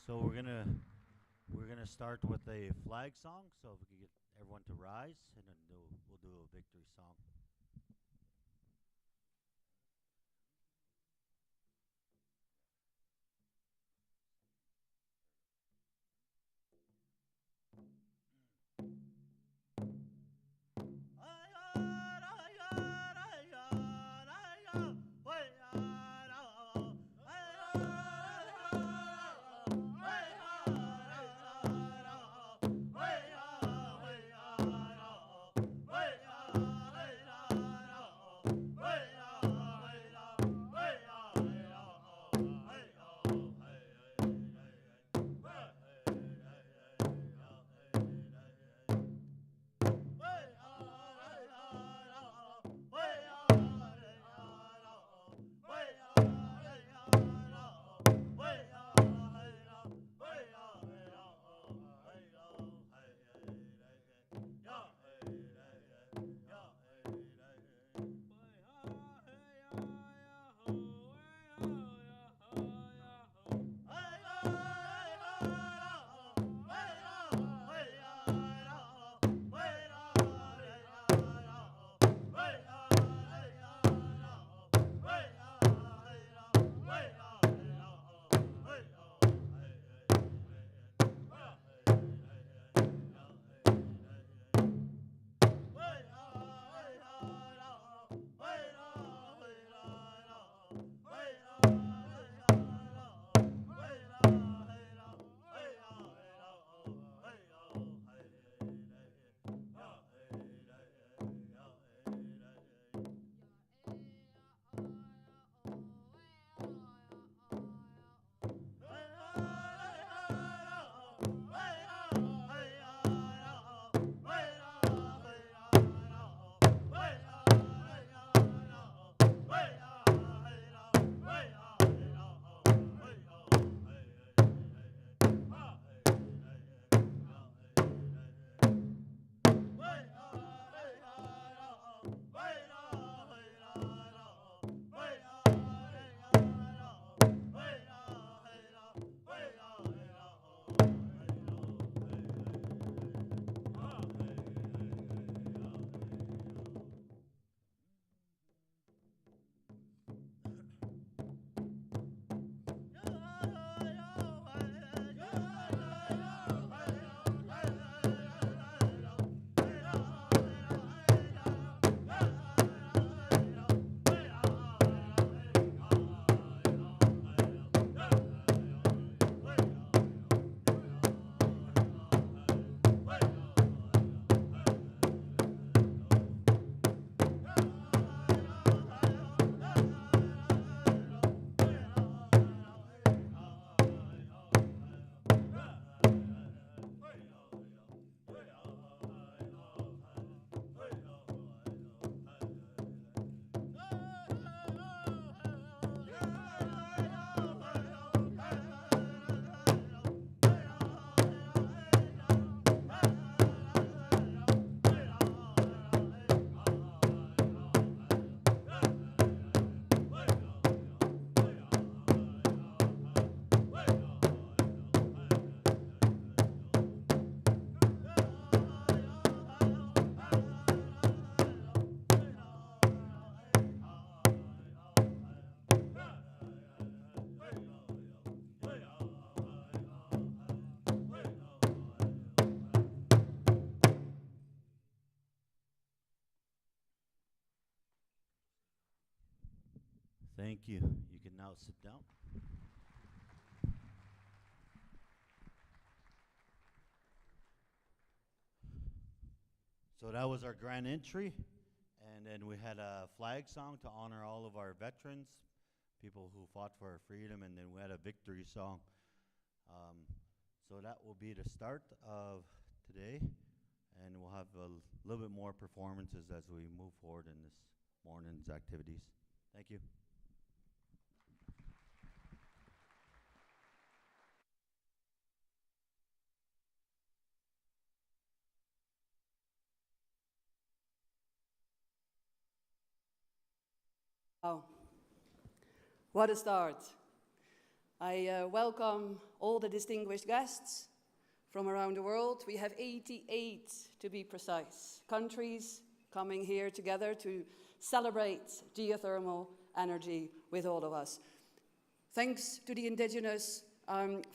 So we're gonna start with a flag song. So if we could get everyone to rise, and then we'll do a victory song. Thank you. You can now sit down. So that was our grand entry, and then we had a flag song to honor all of our veterans, people who fought for our freedom, and then we had a victory song. Um, so that will be the start of today, and we'll have a little bit more performances as we move forward in this morning's activities. Thank you. Wow. What a start. I welcome all the distinguished guests from around the world. We have 88, to be precise, countries coming here together to celebrate geothermal energy with all of us. Thanks to the Indigenous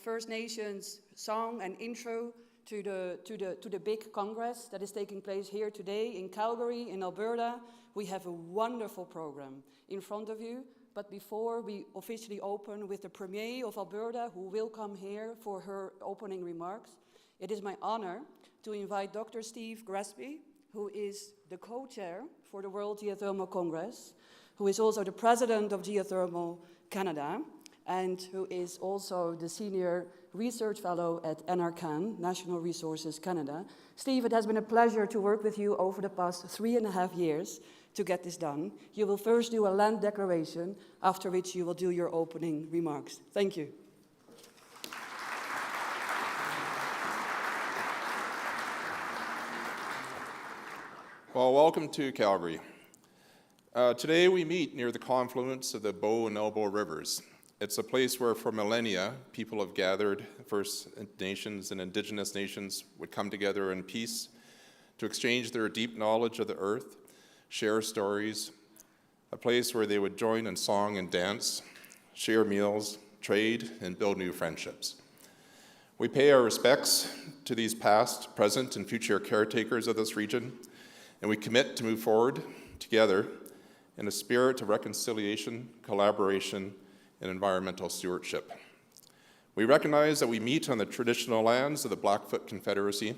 First Nations song and intro to the big Congress that is taking place here today in Calgary, in Alberta. We have a wonderful program in front of you. But before we officially open with the Premier of Alberta, who will come here for her opening remarks, it is my honor to invite Dr. Steve Grasby, who is the co-chair for the World Geothermal Congress, who is also the president of Geothermal Canada, and who is also the senior research fellow at NRCan, National Resources Canada. Steve, it has been a pleasure to work with you over the past 3.5 years to get this done. You will first do a land declaration, after which you will do your opening remarks. Thank you. Well, welcome to Calgary. Today we meet near the confluence of the Bow and Elbow rivers. It's a place where for millennia people have gathered. First Nations and Indigenous nations would come together in peace to exchange their deep knowledge of the earth, share stories, a place where they would join in song and dance, share meals, trade, and build new friendships. We pay our respects to these past, present, and future caretakers of this region, and we commit to move forward together in a spirit of reconciliation, collaboration, and environmental stewardship. We recognize that we meet on the traditional lands of the Blackfoot Confederacy,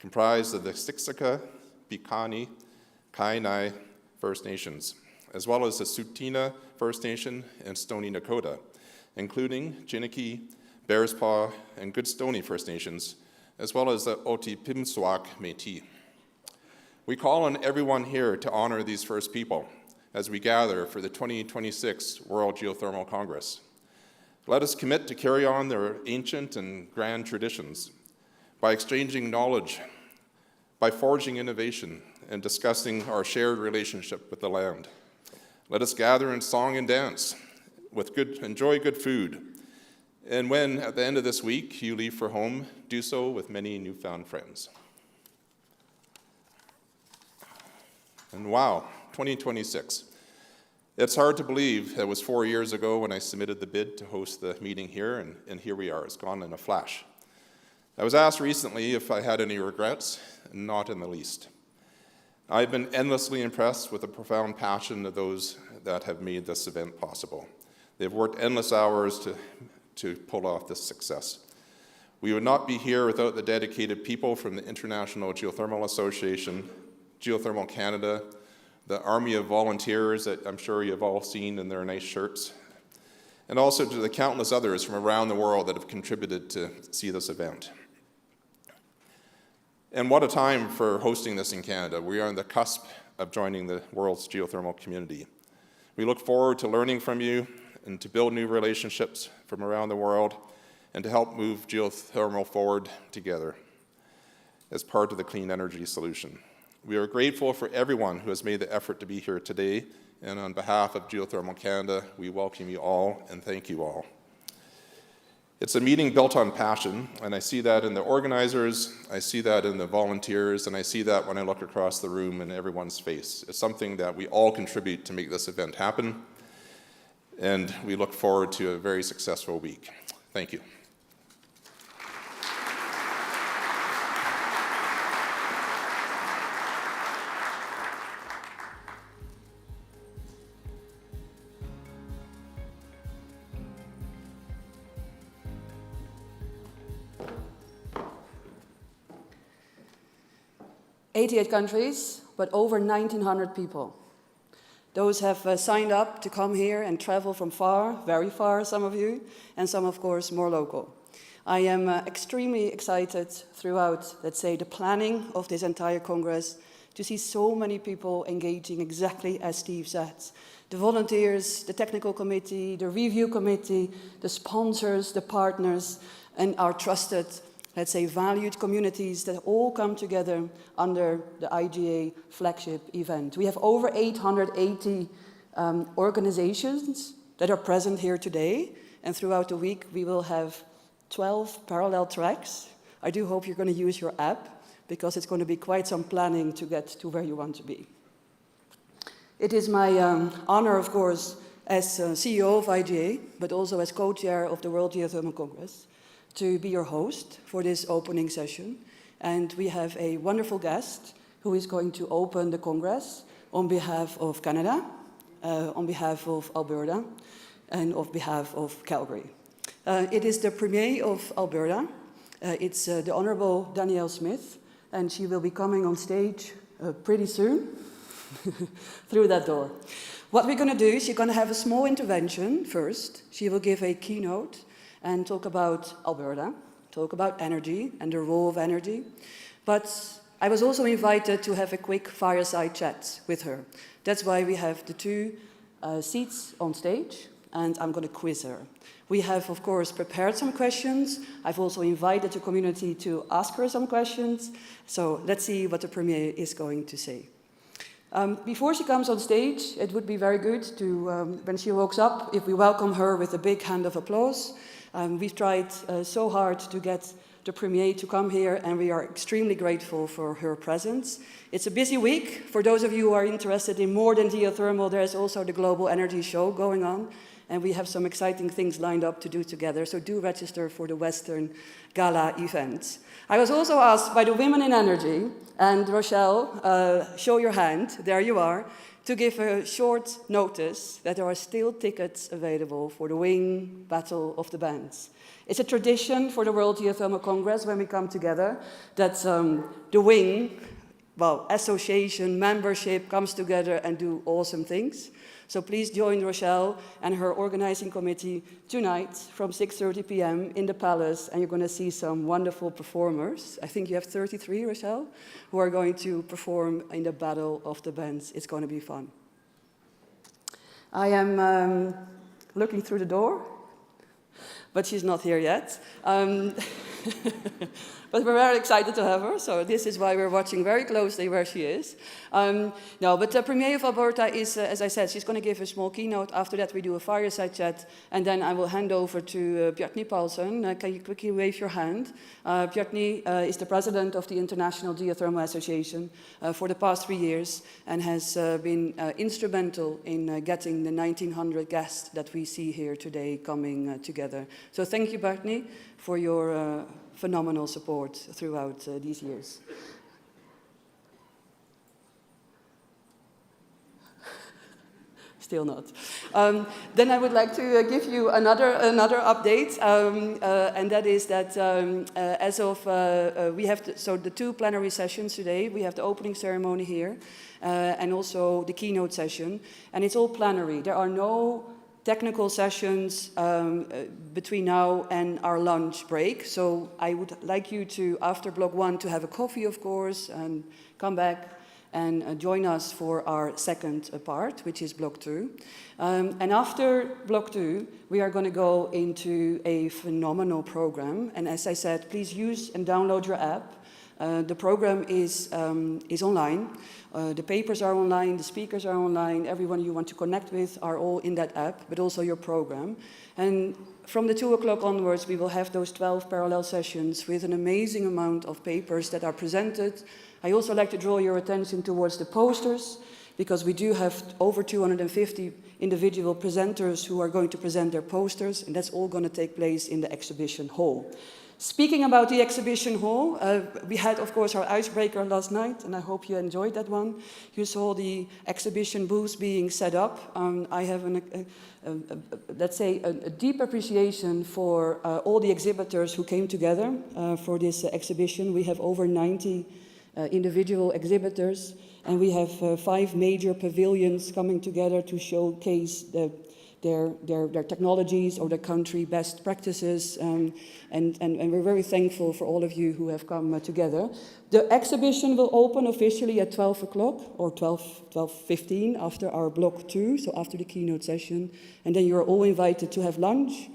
comprised of the Siksika, Piikani, Kainai First Nations, as well as the Tsuut'ina First Nation and Stoney Nakoda, including Chiniki, Bearspaw, and Goodstoney First Nations, as well as the Otipimsuak Métis. We call on everyone here to honor these first people as we gather for the 2026 World Geothermal Congress. Let us commit to carry on their ancient and grand traditions by exchanging knowledge, by forging innovation, and discussing our shared relationship with the land. Let us gather in song and dance, enjoy good food, and when, at the end of this week, you leave for home, do so with many newfound friends. And wow, 2026. It's hard to believe it was 4 years ago when I submitted the bid to host the meeting here, and here we are. It's gone in a flash. I was asked recently if I had any regrets, and not in the least. I've been endlessly impressed with the profound passion of those that have made this event possible. They've worked endless hours to pull off this success. We would not be here without the dedicated people from the International Geothermal Association, Geothermal Canada, the army of volunteers that I'm sure you've all seen in their nice shirts, and also to the countless others from around the world that have contributed to see this event. And what a time for hosting this in Canada. We are on the cusp of joining the world's geothermal community. We look forward to learning from you and to build new relationships from around the world and to help move geothermal forward together as part of the clean energy solution. We are grateful for everyone who has made the effort to be here today, and on behalf of Geothermal Canada, we welcome you all and thank you all. It's a meeting built on passion, and I see that in the organizers, I see that in the volunteers, and I see that when I look across the room in everyone's face. It's something that we all contribute to make this event happen, and we look forward to a very successful week. Thank you. "88 countries, but over 1,900 people. Those have signed up to come here and travel from far, very far, some of you, and some, of course, more local. I am extremely excited throughout, let's say, the planning of this entire Congress to see so many people engaging exactly as Steve said. The volunteers, the technical committee, the review committee, the sponsors, the partners, and our trusted, let's say, valued communities that all come together under the IGA flagship event. We have over 880 organizations that are present here today, and throughout the week we will have 12 parallel tracks. I do hope you're going to use your app, because it's going to be quite some planning to get to where you want to be. It is my honor, of course, as CEO of IGA, but also as co-chair of the World Geothermal Congress, to be your host for this opening session. And we have a wonderful guest who is going to open the Congress on behalf of Canada, on behalf of Alberta, and on behalf of Calgary. It is the Premier of Alberta. It's the Honourable Danielle Smith, and she will be coming on stage pretty soon through that door. What we're going to do is she's going to have a small intervention first. She will give a keynote and talk about Alberta, talk about energy and the role of energy. But I was also invited to have a quick fireside chat with her. That's why we have the two seats on stage, and I'm going to quiz her. We have, of course, prepared some questions. I've also invited the community to ask her some questions. So let's see what the Premier is going to say. Before she comes on stage, it would be very good to, when she walks up, if we welcome her with a big hand of applause. We've tried so hard to get the Premier to come here, and we are extremely grateful for her presence. It's a busy week. For those of you who are interested in more than geothermal, there's also the Global Energy Show going on, and we have some exciting things lined up to do together, so do register for the Western Gala event. I was also asked by the Women in Energy, and Rochelle, show your hand, there you are, to give a short notice that there are still tickets available for the Wing Battle of the Bands. It's a tradition for the World Geothermal Congress when we come together that the Wing, well, association, membership comes together and do awesome things. So please join Rochelle and her organizing committee tonight from 6:30 p.m. in the Palace, and you're going to see some wonderful performers. I think you have 33, Rochelle, who are going to perform in the Battle of the Bands. It's going to be fun. I am looking through the door, but she's not here yet. But we're very excited to have her, so this is why we're watching very closely where she is. But the Premier of Alberta is, as I said, she's going to give a small keynote. After that, we do a fireside chat, and then I will hand over to Bjarni Pálsson. Can you quickly wave your hand? Bjarni is the president of the International Geothermal Association for the past 3 years, and has been instrumental in getting the 1,900 guests that we see here today coming together. So thank you, Bjarni, for your phenomenal support throughout these years. Still not. Then I would like to give you another update, and that is that as of we have so the two plenary sessions today. We have the opening ceremony here, and also the keynote session, and it's all plenary. There are no technical sessions between now and our lunch break. So I would like you to, after block 1, to have a coffee, of course, and come back and join us for our second part, which is block 2. And after block 2, we are going to go into a phenomenal program. And as I said, please use and download your app. The program is online. The papers are online, the speakers are online, everyone you want to connect with are all in that app, but also your program. And from the 2 o'clock onwards, we will have those 12 parallel sessions with an amazing amount of papers that are presented. I also like to draw your attention towards the posters, because we do have over 250 individual presenters who are going to present their posters, and that's all going to take place in the exhibition hall. Speaking about the exhibition hall, we had, of course, our icebreaker last night, and I hope you enjoyed that one. You saw the exhibition booths being set up. I have, let's say, a deep appreciation for all the exhibitors who came together for this exhibition. We have over 90 individual exhibitors, and we have 5 major pavilions coming together to showcase their technologies or their country best practices, and we're very thankful for all of you who have come together. The exhibition will open officially at 12 o'clock or 12:15 after our block 2, so after the keynote session, and then you're all invited to have lunch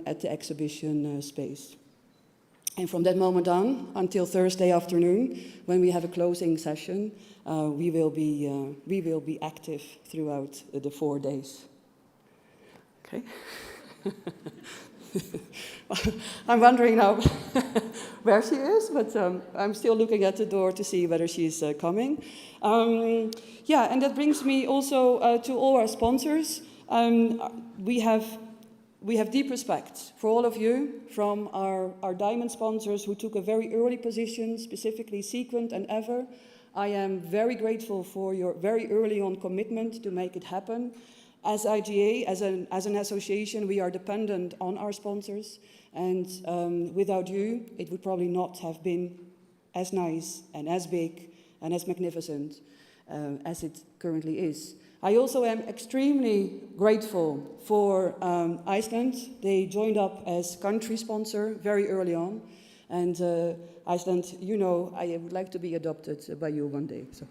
at the exhibition space. And from that moment on until Thursday afternoon, when we have a closing session, we will be active throughout the 4 days. Okay. I'm wondering now where she is, but I'm still looking at the door to see whether she's coming. Yeah, and that brings me also to all our sponsors. We have deep respect for all of you, from our diamond sponsors who took a very early position, specifically Seequent and Eavor. I am very grateful for your very early on commitment to make it happen. As IGA, as an association, we are dependent on our sponsors, and without you, it would probably not have been as nice and as big and as magnificent as it currently is. I also am extremely grateful for Iceland. They joined up as country sponsor very early on, and Iceland, you know, I would like to be adopted by you one day. So.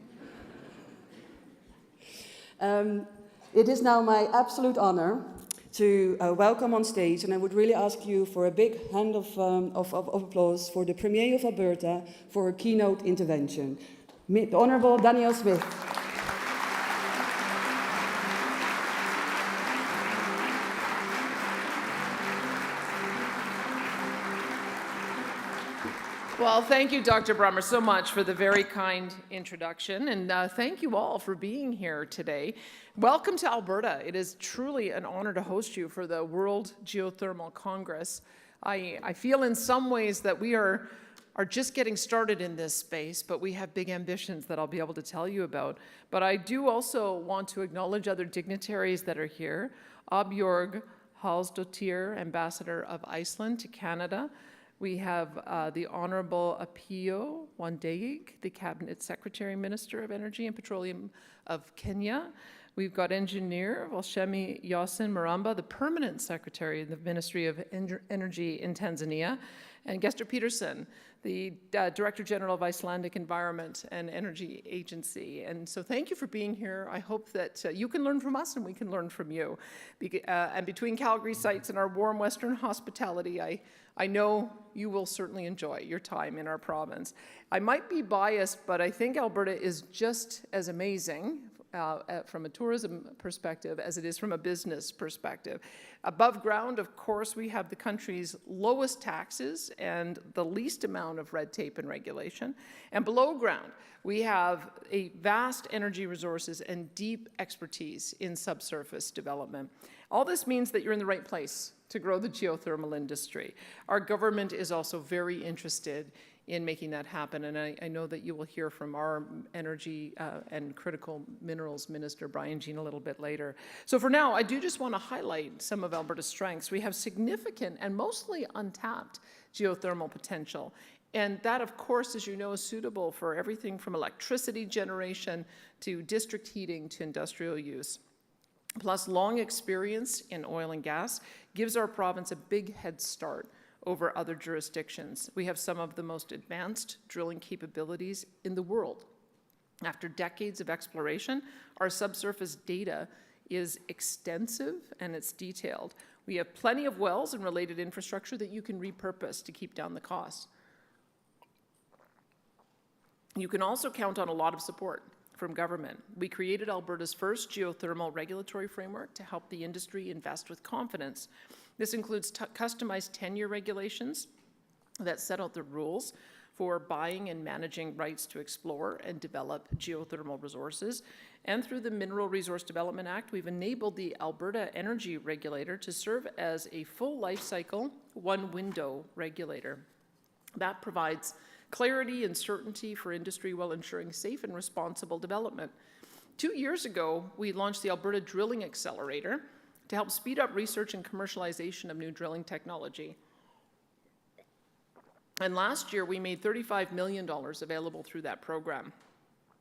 It is now my absolute honor to welcome on stage, and I would really ask you for a big hand of applause for the Premier of Alberta for a keynote intervention, the Honourable Danielle Smith. Well, thank you, Dr. Brommer, so much for the very kind introduction, and thank you all for being here today. Welcome to Alberta. It is truly an honor to host you for the World Geothermal Congress. I feel in some ways that we are just getting started in this space, but we have big ambitions that I'll be able to tell you about. But I do also want to acknowledge other dignitaries that are here. Bjorg Halsdottir, Ambassador of Iceland to Canada. We have the Honorable Apio Wandeig, the Cabinet Secretary Minister of Energy and Petroleum of Kenya. We've got Engineer Walshemi Yasin Maramba, the Permanent Secretary of the Ministry of Energy in Tanzania, and Gester Peterson, the Director General of Icelandic Environment and Energy Agency. And so thank you for being here. I hope that you can learn from us and we can learn from you. And between Calgary sites and our warm Western hospitality, I know you will certainly enjoy your time in our province. I might be biased, but I think Alberta is just as amazing from a tourism perspective as it is from a business perspective. Above ground, of course, we have the country's lowest taxes and the least amount of red tape and regulation. And below ground, we have a vast energy resources and deep expertise in subsurface development. All this means that you're in the right place to grow the geothermal industry. Our government is also very interested in making that happen, and I know that you will hear from our Energy and Critical Minerals Minister, Brian Jean, a little bit later. So for now, I do just want to highlight some of Alberta's strengths. We have significant and mostly untapped geothermal potential, and that, of course, as you know, is suitable for everything from electricity generation to district heating to industrial use. Plus, long experience in oil and gas gives our province a big head start over other jurisdictions. We have some of the most advanced drilling capabilities in the world. After decades of exploration, our subsurface data is extensive and it's detailed. We have plenty of wells and related infrastructure that you can repurpose to keep down the costs. You can also count on a lot of support from government. We created Alberta's first geothermal regulatory framework to help the industry invest with confidence. This includes customized 10-year regulations that set out the rules for buying and managing rights to explore and develop geothermal resources. And through the Mineral Resource Development Act, we've enabled the Alberta Energy Regulator to serve as a full life cycle, one-window regulator. That provides clarity and certainty for industry while ensuring safe and responsible development. 2 years ago, we launched the Alberta Drilling Accelerator to help speed up research and commercialization of new drilling technology. And last year, we made $35 million available through that program.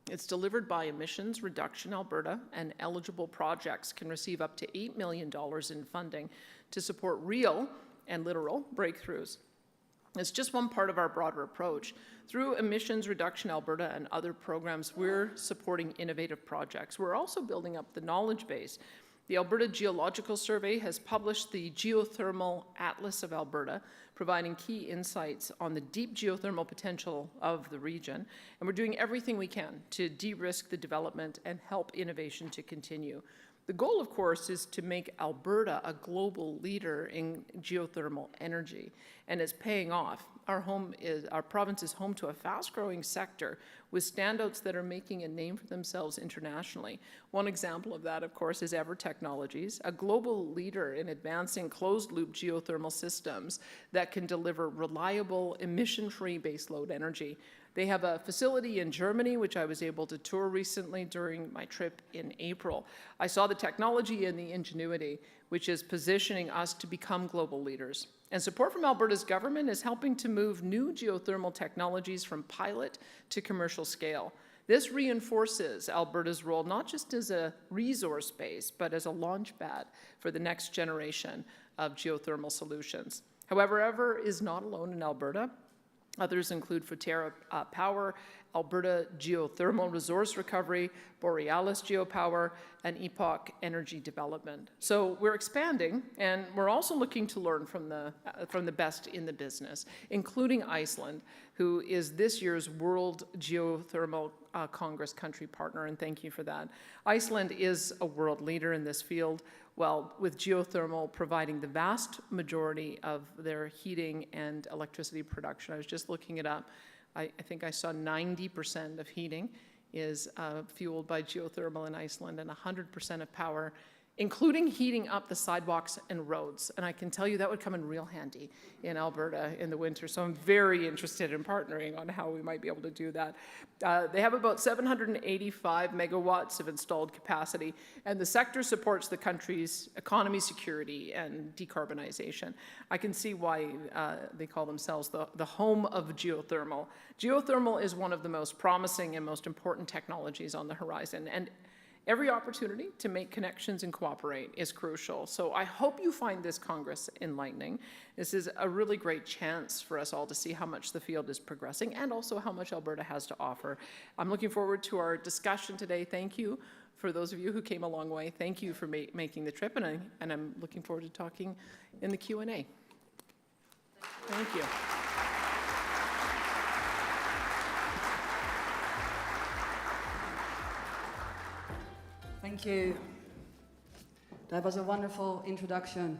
It's delivered by Emissions Reduction Alberta, and eligible projects can receive up to $8 million in funding to support real and literal breakthroughs. It's just one part of our broader approach. Through Emissions Reduction Alberta and other programs, we're supporting innovative projects. We're also building up the knowledge base. The Alberta Geological Survey has published the Geothermal Atlas of Alberta, providing key insights on the deep geothermal potential of the region. And we're doing everything we can to de-risk the development and help innovation to continue. The goal, of course, is to make Alberta a global leader in geothermal energy, and it's paying off. Our province is home to a fast-growing sector with standouts that are making a name for themselves internationally. One example of that, of course, is Eavor Technologies, a global leader in advancing closed-loop geothermal systems that can deliver reliable, emission-free baseload energy. They have a facility in Germany, which I was able to tour recently during my trip in April. I saw the technology and the ingenuity, which is positioning us to become global leaders. And support from Alberta's government is helping to move new geothermal technologies from pilot to commercial scale. This reinforces Alberta's role not just as a resource base, but as a launch pad for the next generation of geothermal solutions. However, Eavor is not alone in Alberta. Others include Futerra Power, Alberta Geothermal Resource Recovery, Borealis Geopower, and Epoch Energy Development. So we're expanding, and we're also looking to learn from the best in the business, including Iceland, who is this year's World Geothermal Congress country partner, and thank you for that. Iceland is a world leader in this field, well, with geothermal providing the vast majority of their heating and electricity production. I was just looking it up. I think I saw 90% of heating is fueled by geothermal in Iceland, and 100% of power, including heating up the sidewalks and roads. And I can tell you that would come in real handy in Alberta in the winter. So I'm very interested in partnering on how we might be able to do that. They have about 785 megawatts of installed capacity, and the sector supports the country's economy, security, and decarbonization. I can see why they call themselves the home of geothermal. Geothermal is one of the most promising and most important technologies on the horizon, and every opportunity to make connections and cooperate is crucial. So I hope you find this Congress enlightening. This is a really great chance for us all to see how much the field is progressing and also how much Alberta has to offer. I'm looking forward to our discussion today. Thank you for those of you who came a long way. Thank you for making the trip, and I'm looking forward to talking in the Q&A. Thank you. Thank you. That was a wonderful introduction,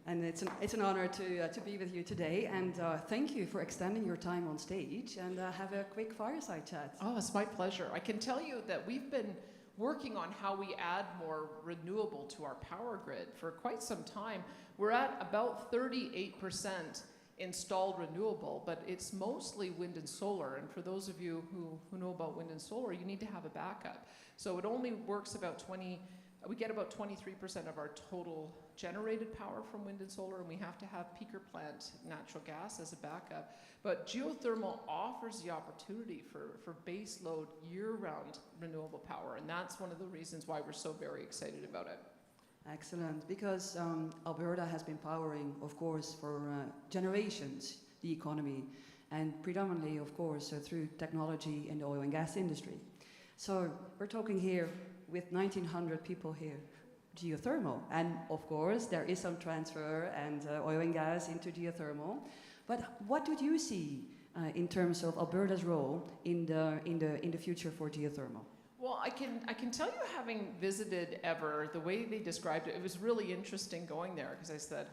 and it's an honor to be with you today. And thank you for extending your time on stage and have a quick fireside chat. Oh, it's my pleasure. I can tell you that we've been working on how we add more renewable to our power grid for quite some time. We're at about 38% installed renewable, but it's mostly wind and solar. And for those of you who know about wind and solar, you need to have a backup. So it only works about we get about 23% of our total generated power from wind and solar, and we have to have peaker plant natural gas as a backup. But geothermal offers the opportunity for base load year-round renewable power, and that's one of the reasons why we're so very excited about it. Excellent, because Alberta has been powering, of course, for generations, the economy, and predominantly, of course, through technology in the oil and gas industry. So we're talking here with 1,900 people here, geothermal, and of course there is some transfer and oil and gas into geothermal. But what would you see in terms of Alberta's role in the future for geothermal? Well, I can tell you, having visited Eavor, the way they described it, it was really interesting going there, because I said,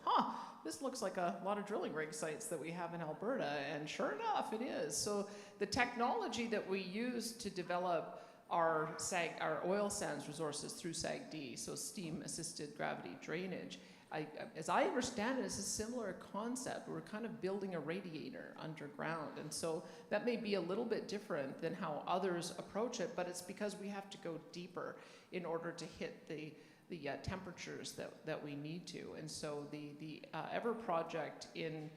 this looks like a lot of drilling rig sites that we have in Alberta, and sure enough, it is. So the technology that we use to develop our oil sands resources through SAGD, so steam-assisted gravity drainage, as I understand it, it's a similar concept. We're kind of building a radiator underground, and so that may be a little bit different than how others approach it, but it's because we have to go deeper in order to hit the temperatures that we need to. And so the Eavor project in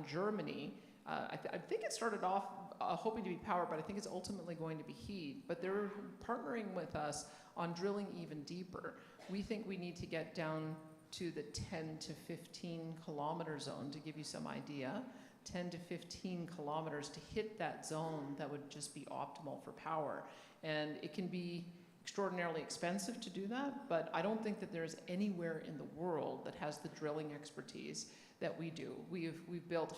Germany, I think it started off hoping to be power, but I think it's ultimately going to be heat. But they're partnering with us on drilling even deeper. We think we need to get down to the 10 to 15 kilometer zone, to give you some idea. 10 to 15 kilometers to hit that zone that would just be optimal for power. And it can be extraordinarily expensive to do that, but I don't think that there's anywhere in the world that has the drilling expertise that we do. We've drilled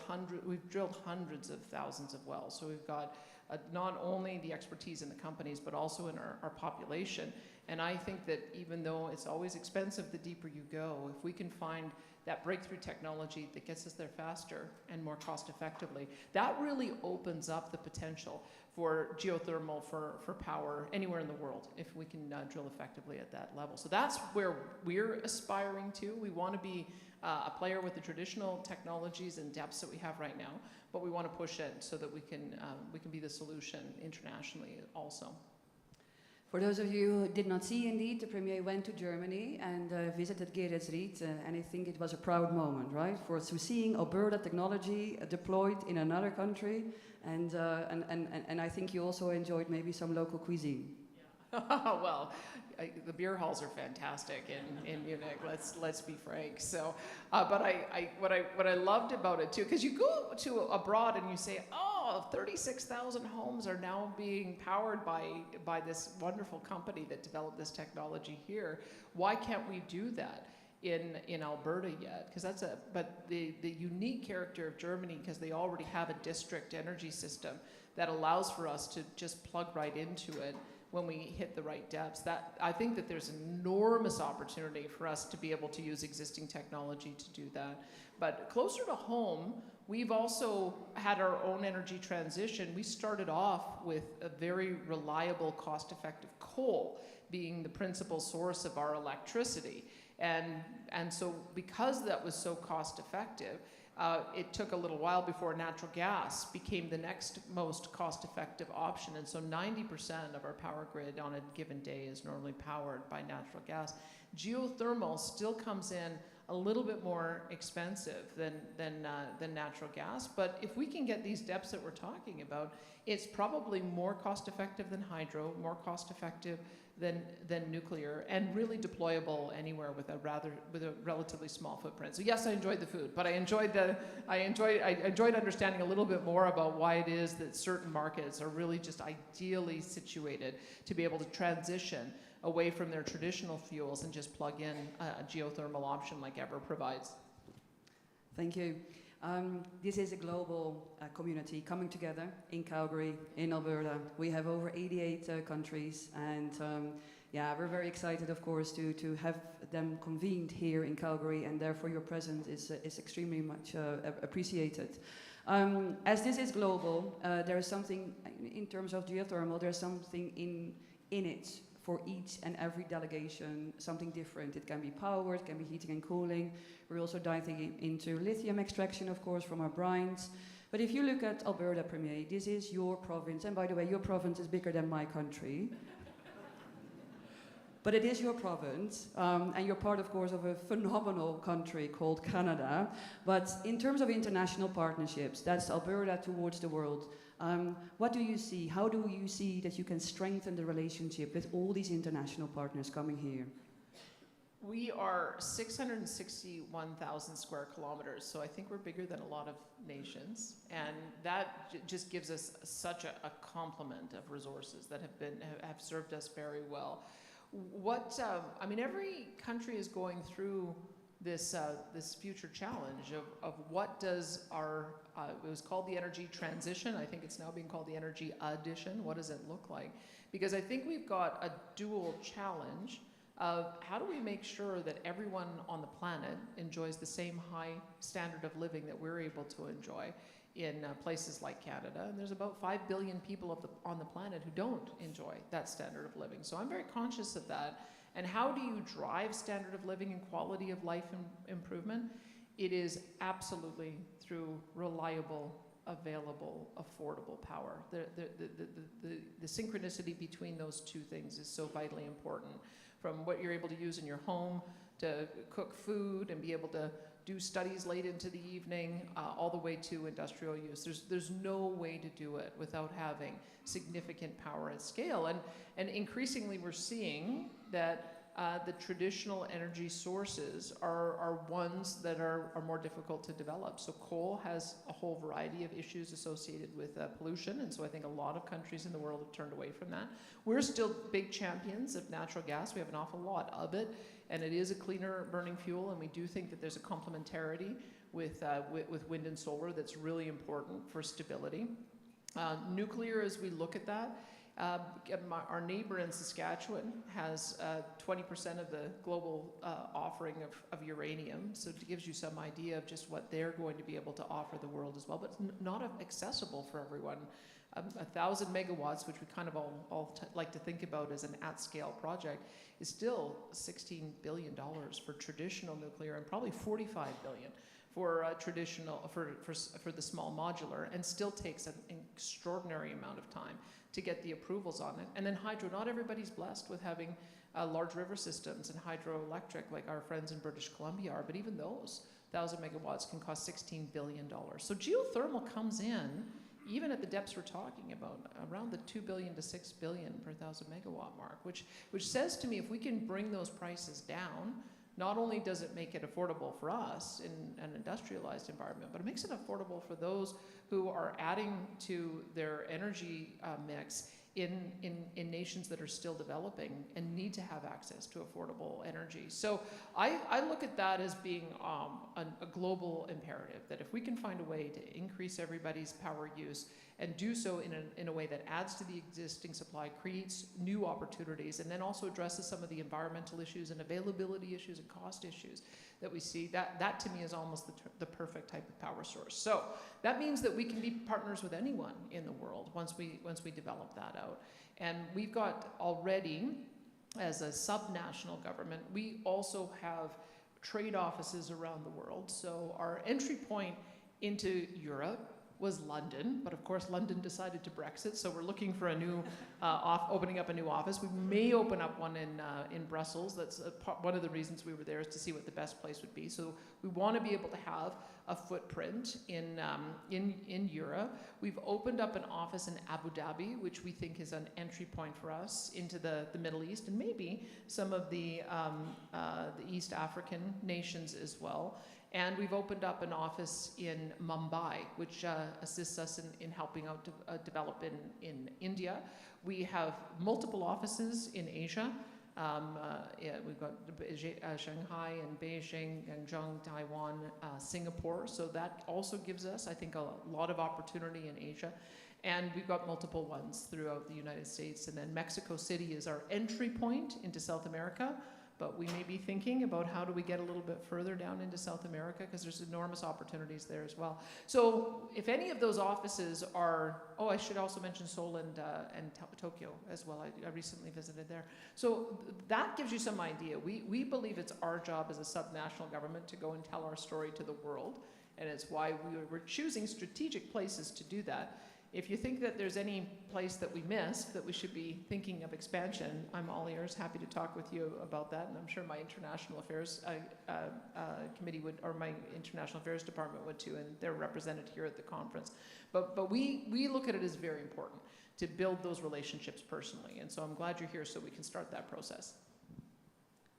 hundreds of thousands of wells, so we've got not only the expertise in the companies, but also in our population. And I think that even though it's always expensive the deeper you go, if we can find that breakthrough technology that gets us there faster and more cost effectively, that really opens up the potential for geothermal, for power anywhere in the world, if we can drill effectively at that level. So that's where we're aspiring to. We want to be a player with the traditional technologies and depths that we have right now, but we want to push it so that we can be the solution internationally also. For those of you who did not see, indeed, the Premier went to Germany and visited Geretsried, and I think it was a proud moment, right? For seeing Alberta technology deployed in another country, and I think you also enjoyed maybe some local cuisine. Yeah. Well, the beer halls are fantastic in Munich. Let's be frank. So, but what I loved about it too, because you go to abroad and you say, oh, 36,000 homes are now being powered by this wonderful company that developed this technology here. Why can't we do that in Alberta yet? Because but the unique character of Germany, because they already have a district energy system that allows for us to just plug right into it when we hit the right depths. That I think that there's enormous opportunity for us to be able to use existing technology to do that. But closer to home, we've also had our own energy transition. We started off with a very reliable, cost-effective coal being the principal source of our electricity. And so because that was so cost-effective, it took a little while before natural gas became the next most cost-effective option. And so 90% of our power grid on a given day is normally powered by natural gas. Geothermal still comes in a little bit more expensive than natural gas, but if we can get these depths that we're talking about, it's probably more cost-effective than hydro, more cost-effective than nuclear, and really deployable anywhere with a relatively small footprint. So yes, I enjoyed the food, but I enjoyed understanding a little bit more about why it is that certain markets are really just ideally situated to be able to transition away from their traditional fuels and just plug in a geothermal option like Eavor provides. Thank you. This is a global community coming together in Calgary, in Alberta. We have over 88 countries, and yeah, we're very excited, of course, to have them convened here in Calgary, and therefore your presence is extremely much appreciated. As this is global, there is something, in terms of geothermal, there's something in it for each and every delegation, something different. It can be power, it can be heating and cooling. We're also diving into lithium extraction, of course, from our brines. But if you look at Alberta, Premier, this is your province. And by the way, your province is bigger than my country. But it is your province, and you're part, of course, of a phenomenal country called Canada. But in terms of international partnerships, that's Alberta towards the world. What do you see? How do you see that you can strengthen the relationship with all these international partners coming here? We are 661,000 square kilometers, so I think we're bigger than a lot of nations, and that just gives us such a complement of resources that have served us very well. I mean, every country is going through this future challenge of what does it was called the energy transition. I think it's now being called the energy addition. What does it look like? Because I think we've got a dual challenge of how do we make sure that everyone on the planet enjoys the same high standard of living that we're able to enjoy in places like Canada. And there's about 5 billion people on the planet who don't enjoy that standard of living. So I'm very conscious of that. And how do you drive standard of living and quality of life improvement? It is absolutely through reliable, available, affordable power. The synchronicity between those two things is so vitally important. From what you're able to use in your home to cook food and be able to do studies late into the evening, all the way to industrial use. There's no way to do it without having significant power at scale. And increasingly we're seeing that the traditional energy sources are ones that are more difficult to develop. So coal has a whole variety of issues associated with pollution, and so I think a lot of countries in the world have turned away from that. We're still big champions of natural gas. We have an awful lot of it, and it is a cleaner burning fuel, and we do think that there's a complementarity with wind and solar that's really important for stability. Nuclear, as we look at that, our neighbor in Saskatchewan has 20% of the global offering of uranium, so it gives you some idea of just what they're going to be able to offer the world as well, but it's not accessible for everyone. 1,000 megawatts, which we kind of all like to think about as an at-scale project, is still $16 billion for traditional nuclear and probably $45 billion for traditional for the small modular, and still takes an extraordinary amount of time to get the approvals on it. And then hydro, not everybody's blessed with having large river systems and hydroelectric like our friends in British Columbia are, but even those 1,000 megawatts can cost $16 billion. So geothermal comes in, even at the depths we're talking about, around the $2 billion to $6 billion per 1,000 megawatt mark, which says to me if we can bring those prices down, not only does it make it affordable for us in an industrialized environment, but it makes it affordable for those who are adding to their energy mix in nations that are still developing and need to have access to affordable energy. So I look at that as being a global imperative, that if we can find a way to increase everybody's power use and do so in a way that adds to the existing supply, creates new opportunities, and then also addresses some of the environmental issues and availability issues and cost issues that we see, that to me is almost the perfect type of power source. So that means that we can be partners with anyone in the world once we develop that out. And we've got already, as a subnational government, we also have trade offices around the world. So our entry point into Europe was London, but of course London decided to Brexit, so we're looking for a new, opening up a new office. We may open up one in Brussels. That's one of the reasons we were there, is to see what the best place would be. So we want to be able to have a footprint in Europe. We've opened up an office in Abu Dhabi, which we think is an entry point for us into the Middle East, and maybe some of the East African nations as well. And we've opened up an office in Mumbai, which assists us in helping out to develop in India. We have multiple offices in Asia. We've got Shanghai and Beijing, Guangzhou, Taiwan, Singapore. So that also gives us, I think, a lot of opportunity in Asia. And we've got multiple ones throughout the United States. And then Mexico City is our entry point into South America. But we may be thinking about how do we get a little bit further down into South America, because there's enormous opportunities there as well. So if any of those offices are, I should also mention Seoul and Tokyo as well. I recently visited there. So that gives you some idea. We believe it's our job as a subnational government to go and tell our story to the world, and it's why we're choosing strategic places to do that. If you think that there's any place that we missed that we should be thinking of expansion, I'm all ears, happy to talk with you about that, and I'm sure my international affairs committee would, or my international affairs department would too, and they're represented here at the conference. But we look at it as very important to build those relationships personally, and so I'm glad you're here so we can start that process.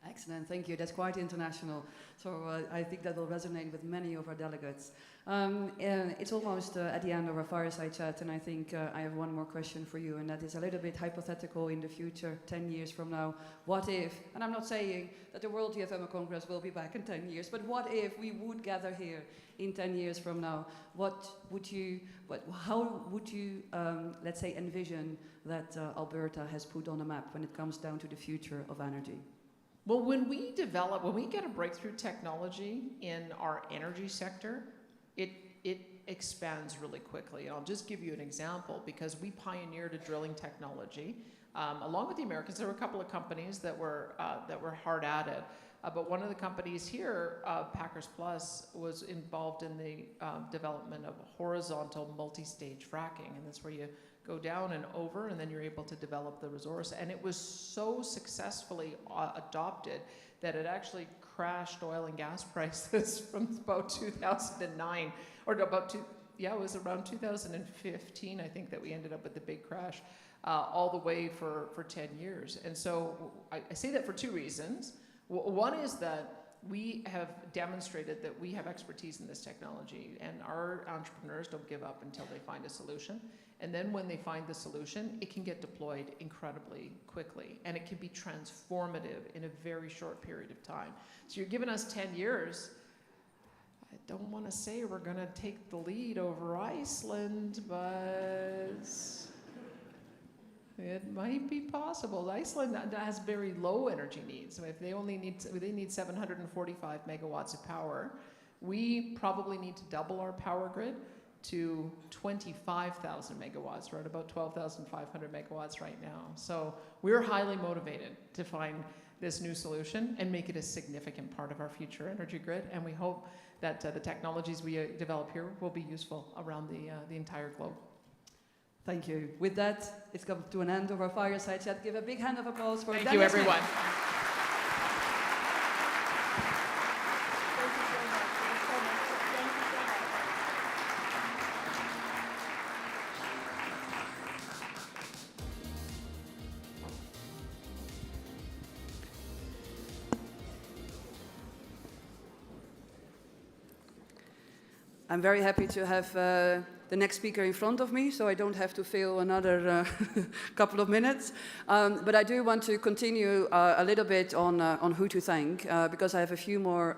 Excellent, thank you. That's quite international. So I think that will resonate with many of our delegates. It's almost at the end of our fireside chat, and I think I have one more question for you, and that is a little bit hypothetical in the future, 10 years from now. What if, and I'm not saying that the World Geothermal Congress will be back in 10 years, but what if we would gather here in 10 years from now? How would you, let's say, envision that Alberta has put on a map when it comes down to the future of energy? Well, when we get a breakthrough technology in our energy sector, it expands really quickly. And I'll just give you an example, because we pioneered a drilling technology. Along with the Americans, there were a couple of companies that were hard at it. But one of the companies here, Packers Plus, was involved in the development of horizontal multi-stage fracking. And that's where you go down and over, and then you're able to develop the resource. And it was so successfully adopted that it actually crashed oil and gas prices from about 2009, or about it was around 2015, I think, that we ended up with the big crash. all the way for 10 years. And so I say that for two reasons. One is that we have demonstrated that we have expertise in this technology, and our entrepreneurs don't give up until they find a solution. And then when they find the solution, it can get deployed incredibly quickly, and it can be transformative in a very short period of time. So you're giving us 10 years. I don't want to say we're going to take the lead over Iceland, but it might be possible. Iceland has very low energy needs. So if they need 745 megawatts of power, we probably need to double our power grid to 25,000 megawatts. We're at about 12,500 megawatts right now. So we're highly motivated to find this new solution and make it a significant part of our future energy grid. And we hope that the technologies we develop here will be useful around the entire globe. Thank you. With that, it's come to an end of our fireside chat. Give a big hand of applause for Thank Danielle you, everyone. Smith. I'm very happy to have the next speaker in front of me, so I don't have to fill another couple of minutes. But I do want to continue a little bit on who to thank, because I have a few more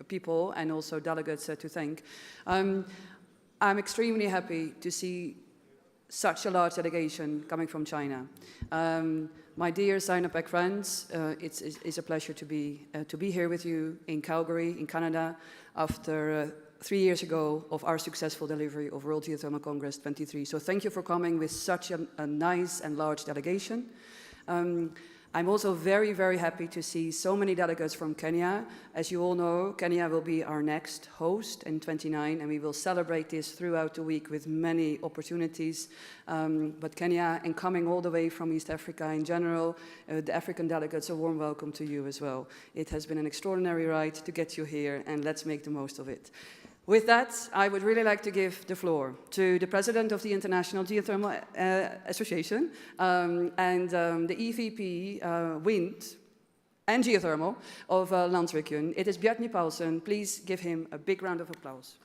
people and also delegates to thank. I'm extremely happy to see such a large delegation coming from China. My dear Sinopec friends, it's a pleasure to be here with you in Calgary, in Canada, after 3 years ago of our successful delivery of World Geothermal Congress 23. So thank you for coming with such a nice and large delegation. I'm also very, very happy to see so many delegates from Kenya. As you all know, Kenya will be our next host in 29, and we will celebrate this throughout the week with many opportunities. But Kenya, and coming all the way from East Africa in general, the African delegates, a warm welcome to you as well. It has been an extraordinary ride to get you here, and let's make the most of it. With that, I would really like to give the floor to the president of the International Geothermal Association and the EVP Wind and Geothermal of Landsregionen. It is Bjarni Pálsson. Please give him a big round of applause.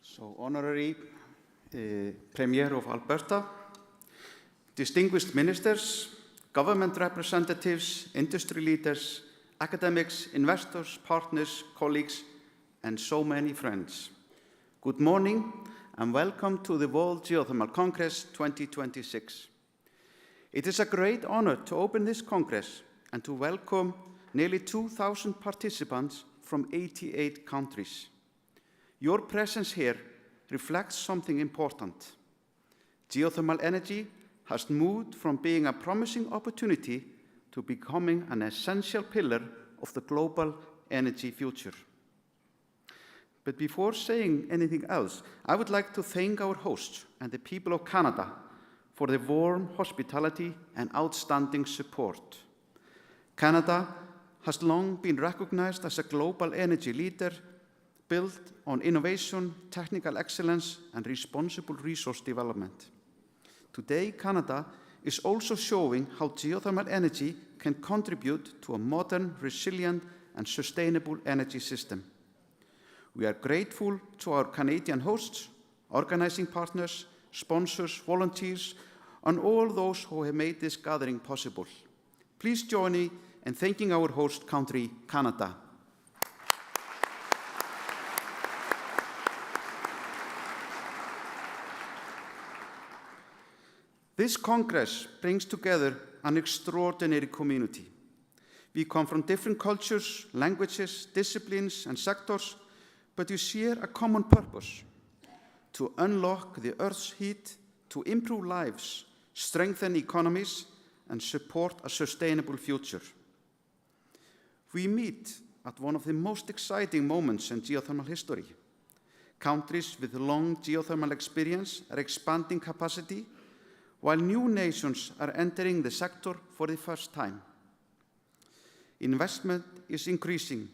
So, Honorary Premier of Alberta, distinguished ministers, government representatives, industry leaders, academics, investors, partners, colleagues, and so many friends. Good morning and welcome to the World Geothermal Congress 2026. It is a great honor to open this Congress and to welcome nearly 2,000 participants from 88 countries. Your presence here reflects something important. Geothermal energy has moved from being a promising opportunity to becoming an essential pillar of the global energy future. But before saying anything else, I would like to thank our hosts and the people of Canada for their warm hospitality and outstanding support. Canada has long been recognized as a global energy leader built on innovation, technical excellence, and responsible resource development. Today, Canada is also showing how geothermal energy can contribute to a modern, resilient, and sustainable energy system. We are grateful to our Canadian hosts, organizing partners, sponsors, volunteers, and all those who have made this gathering possible. Please join me in thanking our host country, Canada. This Congress brings together an extraordinary community. We come from different cultures, languages, disciplines, and sectors, but we share a common purpose: to unlock the Earth's heat, to improve lives, strengthen economies, and support a sustainable future. We meet at one of the most exciting moments in geothermal history. Countries with long geothermal experience are expanding capacity, while new nations are entering the sector for the first time. Investment is increasing.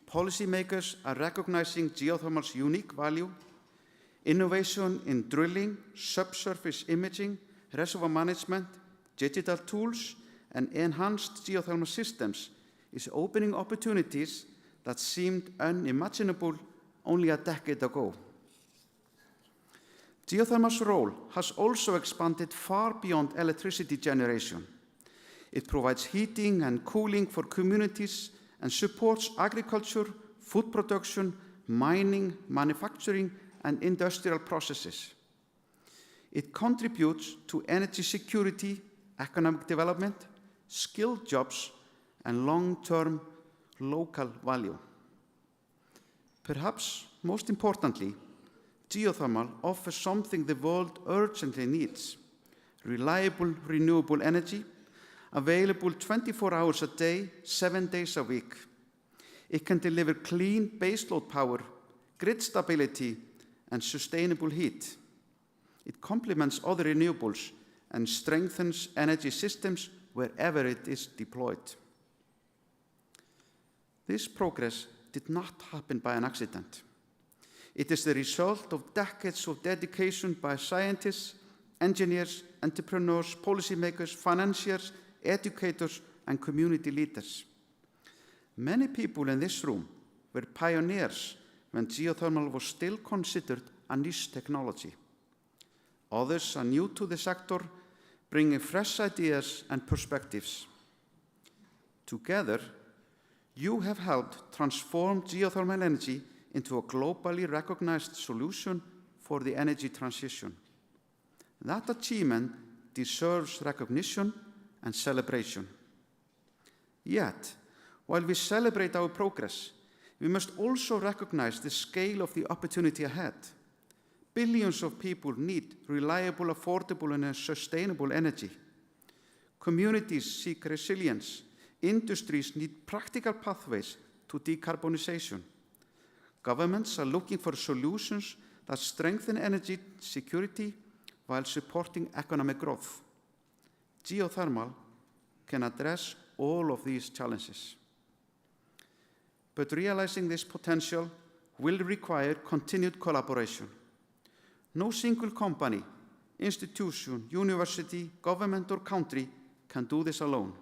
Policymakers are recognizing geothermal's unique value. Innovation in drilling, subsurface imaging, reservoir management, digital tools, and enhanced geothermal systems is opening opportunities that seemed unimaginable only a decade ago. Geothermal's role has also expanded far beyond electricity generation. It provides heating and cooling for communities and supports agriculture, food production, mining, manufacturing, and industrial processes. It contributes to energy security, economic development, skilled jobs, and long-term local value. Perhaps most importantly, geothermal offers something the world urgently needs: reliable, renewable energy, available 24 hours a day, 7 days a week. It can deliver clean baseload power, grid stability, and sustainable heat. It complements other renewables and strengthens energy systems wherever it is deployed. This progress did not happen by an accident. It is the result of decades of dedication by scientists, engineers, entrepreneurs, policymakers, financiers, educators, and community leaders. Many people in this room were pioneers when geothermal was still considered a niche technology. Others are new to the sector, bringing fresh ideas and perspectives. Together, you have helped transform geothermal energy into a globally recognized solution for the energy transition. That achievement deserves recognition and celebration. Yet, while we celebrate our progress, we must also recognize the scale of the opportunity ahead. Billions of people need reliable, affordable, and sustainable energy. Communities seek resilience. Industries need practical pathways to decarbonization. Governments are looking for solutions that strengthen energy security while supporting economic growth. Geothermal can address all of these challenges. But realizing this potential will require continued collaboration. No single company, institution, university, government, or country can do this alone.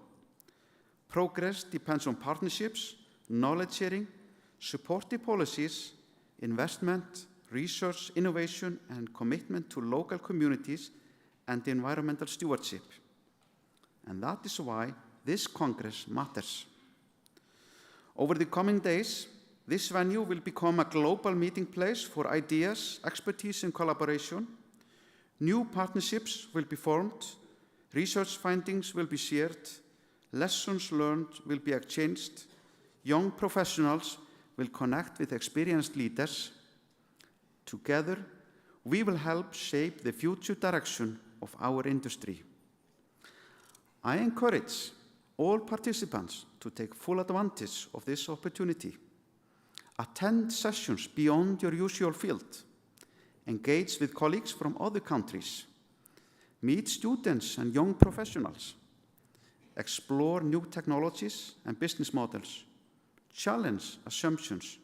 Progress depends on partnerships, knowledge sharing, supportive policies, investment, research, innovation, and commitment to local communities and environmental stewardship. And that is why this Congress matters. Over the coming days, this venue will become a global meeting place for ideas, expertise, and collaboration. New partnerships will be formed, research findings will be shared, lessons learned will be exchanged, young professionals will connect with experienced leaders. Together, we will help shape the future direction of our industry. I encourage all participants to take full advantage of this opportunity. Attend sessions beyond your usual field. Engage with colleagues from other countries. Meet students and young professionals. Explore new technologies and business models. Challenge assumptions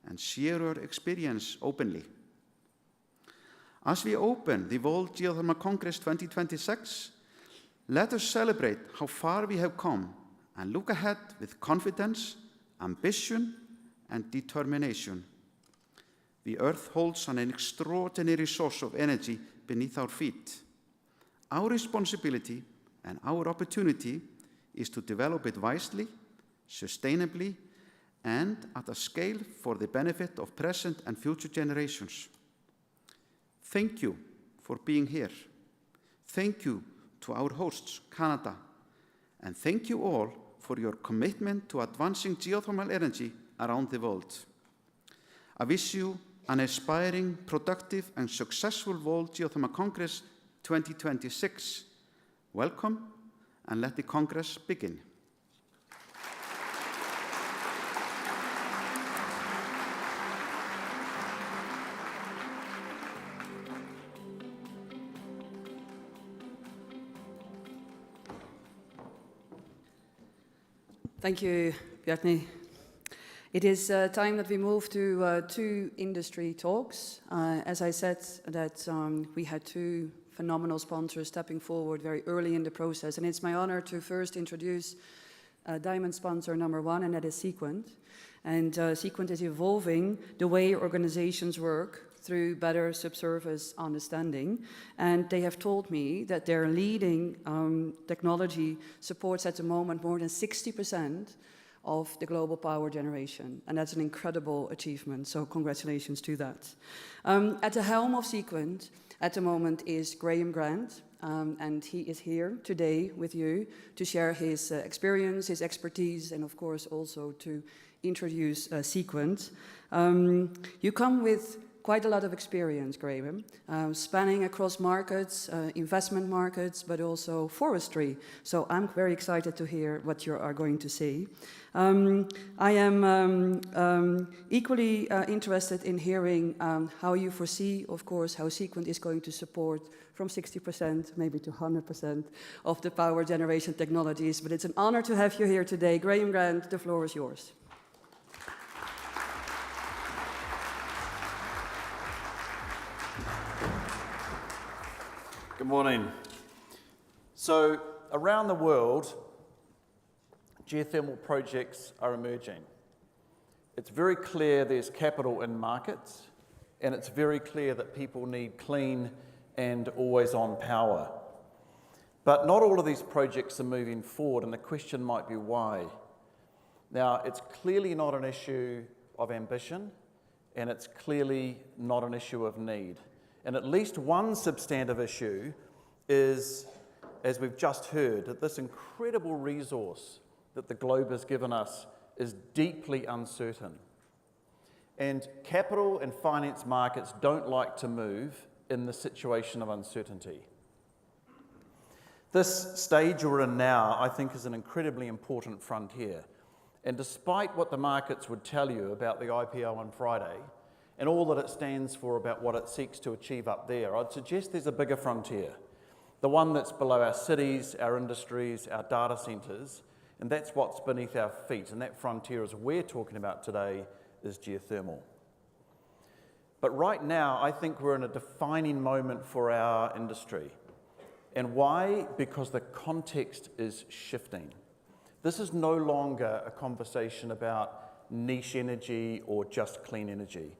and share your experience openly. As we open the World Geothermal Congress 2026, let us celebrate how far we have come and look ahead with confidence, ambition, and determination. The Earth holds an extraordinary source of energy beneath our feet. Our responsibility and our opportunity is to develop it wisely, sustainably, and at a scale for the benefit of present and future generations. Thank you for being here. Thank you to our hosts, Canada, and thank you all for your commitment to advancing geothermal energy around the world. I wish you an inspiring, productive, and successful World Geothermal Congress 2026. Welcome, and let the Congress begin. Thank you, Bjarni. It is time that we move to 2 industry talks. As I said, that we had 2 phenomenal sponsors stepping forward very early in the process, and it's my honor to first introduce diamond sponsor number 1, and that is Seequent. And Seequent is evolving the way organizations work through better subsurface understanding. And they have told me that their leading technology supports at the moment more than 60% of the global power generation. And that's an incredible achievement, so congratulations to that. At the helm of Seequent at the moment is Graham Grant, and he is here today with you to share his experience, his expertise, and of course also to introduce Seequent. You come with quite a lot of experience, Graham, spanning across markets, investment markets, but also forestry. So I'm very excited to hear what you are going to say. I am equally interested in hearing how you foresee, of course, how Seequent is going to support from 60% maybe to 100% of the power generation technologies. But it's an honor to have you here today. Graham Grant, the floor is yours. Good morning. So, around the world, geothermal projects are emerging. It's very clear there's capital in markets, and it's very clear that people need clean and always-on power. But not all of these projects are moving forward, and the question might be why. Now, it's clearly not an issue of ambition, and it's clearly not an issue of need. And at least one substantive issue is, as we've just heard, that this incredible resource that the globe has given us is deeply uncertain. And capital and finance markets don't like to move in the situation of uncertainty. This stage we're in now, I think, is an incredibly important frontier. And despite what the markets would tell you about the IPO on Friday, and all that it stands for about what it seeks to achieve up there, I'd suggest there's a bigger frontier, the one that's below our cities, our industries, our data centres, and that's what's beneath our feet, and that frontier, as we're talking about today, is geothermal. But right now, I think we're in a defining moment for our industry. And why? Because the context is shifting. This is no longer a conversation about niche energy or just clean energy.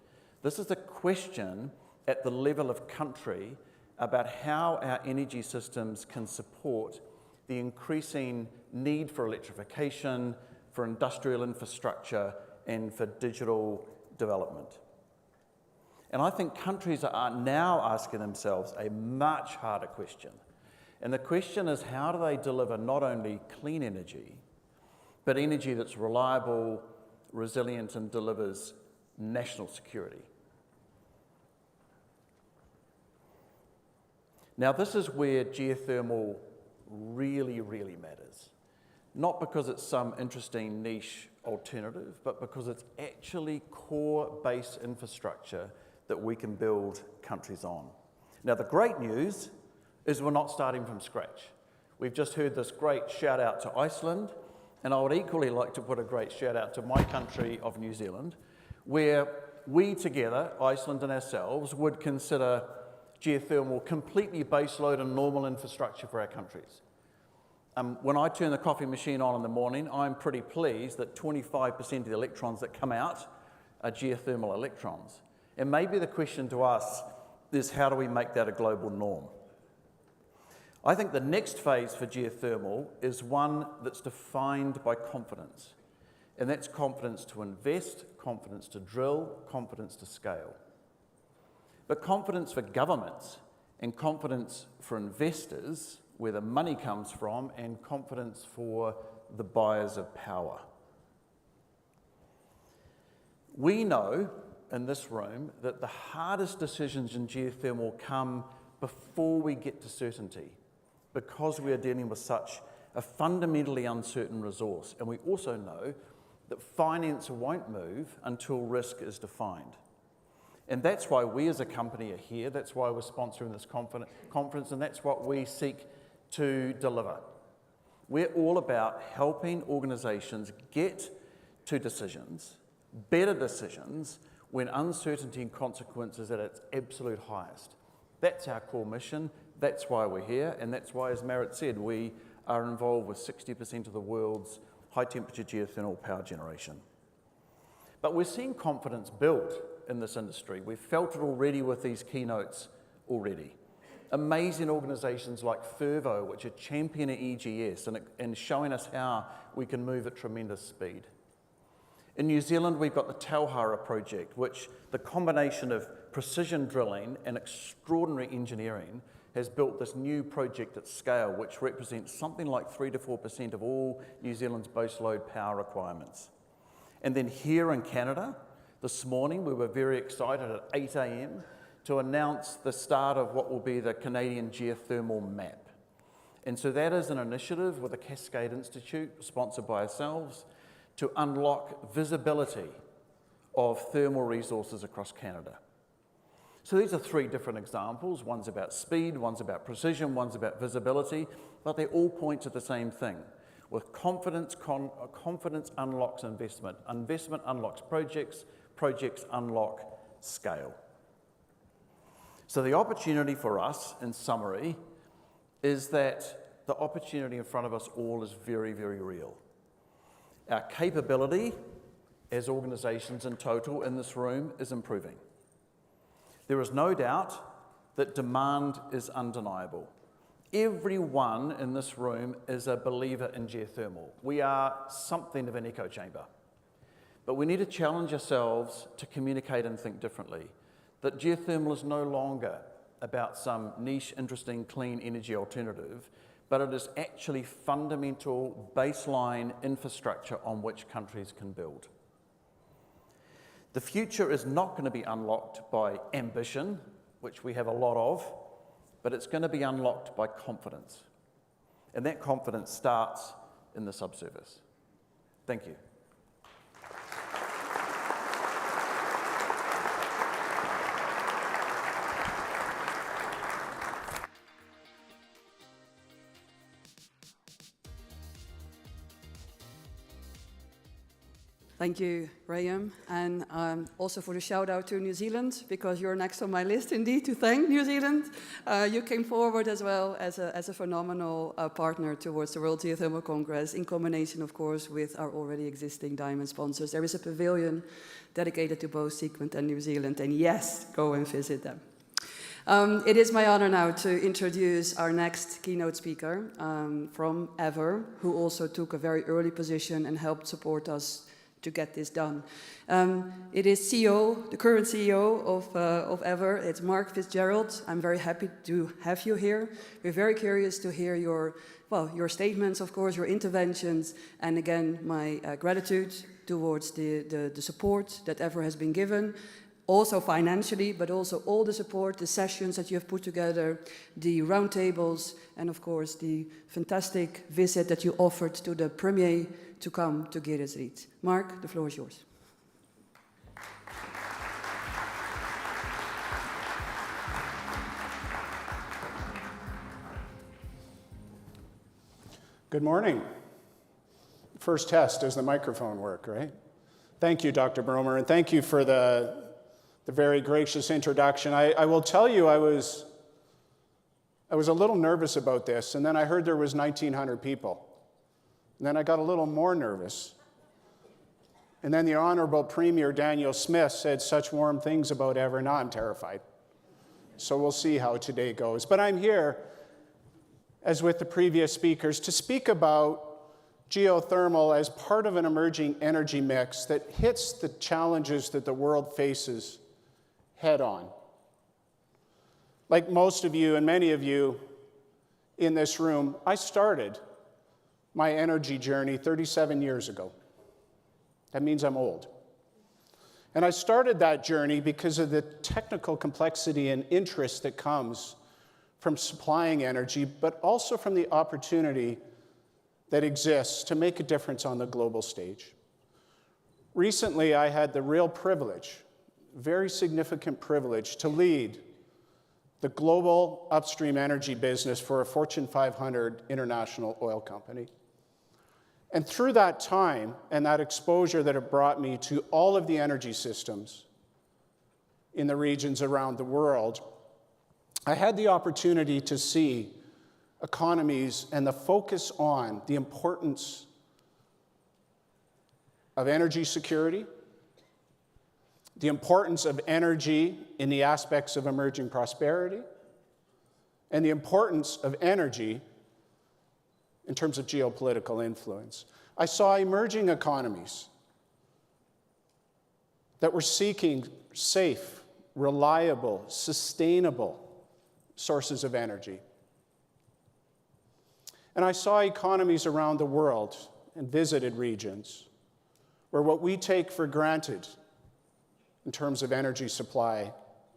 This is a question at the level of country about how our energy systems can support the increasing need for electrification, for industrial infrastructure, and for digital development. And I think countries are now asking themselves a much harder question. And the question is, how do they deliver not only clean energy, but energy that's reliable, resilient, and delivers national security? Now, this is where geothermal really, really matters. Not because it's some interesting niche alternative, but because it's actually core base infrastructure that we can build countries on. Now, the great news is we're not starting from scratch. We've just heard this great shout out to Iceland, and I would equally like to put a great shout out to my country of New Zealand, where we together, Iceland and ourselves, would consider geothermal completely baseload and normal infrastructure for our countries. When I turn the coffee machine on in the morning, I'm pretty pleased that 25% of the electrons that come out are geothermal electrons. And maybe the question to us is, how do we make that a global norm? I think the next phase for geothermal is one that's defined by confidence. And that's confidence to invest, confidence to drill, confidence to scale. But confidence for governments and confidence for investors, where the money comes from, and confidence for the buyers of power. We know in this room that the hardest decisions in geothermal come before we get to certainty, because we are dealing with such a fundamentally uncertain resource. And we also know that finance won't move until risk is defined. And that's why we as a company are here, that's why we're sponsoring this conference, and that's what we seek to deliver. We're all about helping organisations get to decisions, better decisions, when uncertainty and consequence is at its absolute highest. That's our core mission, that's why we're here, and that's why, as Marit said, we are involved with 60% of the world's high-temperature geothermal power generation. But we're seeing confidence build in this industry. We've felt it already with these keynotes already. Amazing organisations like Fervo, which are championing EGS and showing us how we can move at tremendous speed. In New Zealand, we've got the Tauhara project, which the combination of precision drilling and extraordinary engineering has built this new project at scale, which represents something like 3 to 4% of all New Zealand's baseload power requirements. And then here in Canada, this morning, we were very excited at 8 a.m. to announce the start of what will be the Canadian Geothermal Map. And so that is an initiative with the Cascade Institute, sponsored by ourselves, to unlock visibility of thermal resources across Canada. So these are 3 different examples. One's about speed, one's about precision, one's about visibility, but they all point to the same thing. With confidence, confidence unlocks investment. Investment unlocks projects, projects unlock scale. So the opportunity for us, in summary, is that the opportunity in front of us all is very, very real. Our capability as organisations in total in this room is improving. There is no doubt that demand is undeniable. Everyone in this room is a believer in geothermal. We are something of an echo chamber. But we need to challenge ourselves to communicate and think differently. That geothermal is no longer about some niche, interesting, clean energy alternative, but it is actually fundamental baseline infrastructure on which countries can build. The future is not going to be unlocked by ambition, which we have a lot of, but it's going to be unlocked by confidence. And that confidence starts in the subsurface. Thank you. Thank you, Graham, and also for the shout out to New Zealand, because you're next on my list indeed to thank New Zealand. You came forward as well as a phenomenal partner towards the World Geothermal Congress, in combination, of course, with our already existing diamond sponsors. There is a pavilion dedicated to both Seequent and New Zealand, and yes, go and visit them. It is my honor now to introduce our next keynote speaker from Eavor, who also took a very early position and helped support us to get this done. It is the current CEO of Eavor. It's Mark Fitzgerald. I'm very happy to have you here. We're very curious to hear your statements, of course, your interventions, and again, my gratitude towards the support that Eavor has been given, also financially, but also all the support, the sessions that you have put together, the roundtables, and of course, the fantastic visit that you offered to the Premier to come to Geretsried. Mark, the floor is yours. Good morning. First test, does the microphone work, right? Thank you, Dr. Brommer, and thank you for the very gracious introduction. I will tell you, I was a little nervous about this, and then I heard there was 1,900 people. And then I got a little more nervous. And then the Honorable Premier Danielle Smith said such warm things about Eavor. Now I'm terrified. So we'll see how today goes. But I'm here, as with the previous speakers, to speak about geothermal as part of an emerging energy mix that hits the challenges that the world faces head on. Like most of you and many of you in this room, I started my energy journey 37 years ago. That means I'm old. And I started that journey because of the technical complexity and interest that comes from supplying energy, but also from the opportunity that exists to make a difference on the global stage. Recently, I had the real privilege, very significant privilege, to lead the global upstream energy business for a Fortune 500 international oil company. And through that time and that exposure that it brought me to all of the energy systems in the regions around the world, I had the opportunity to see economies and the focus on the importance of energy security, the importance of energy in the aspects of emerging prosperity, and the importance of energy in terms of geopolitical influence. I saw emerging economies that were seeking safe, reliable, sustainable sources of energy. And I saw economies around the world and visited regions where what we take for granted in terms of energy supply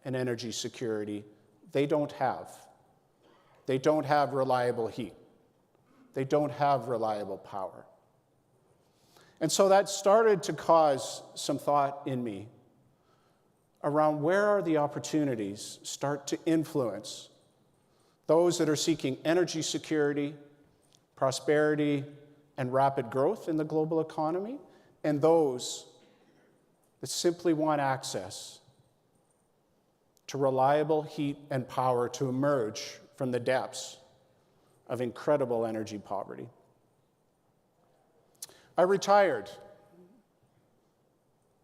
and energy security, they don't have. They don't have reliable heat. They don't have reliable power. And so that started to cause some thought in me around where are the opportunities start to influence those that are seeking energy security, prosperity, and rapid growth in the global economy, and those that simply want access to reliable heat and power to emerge from the depths of incredible energy poverty. I retired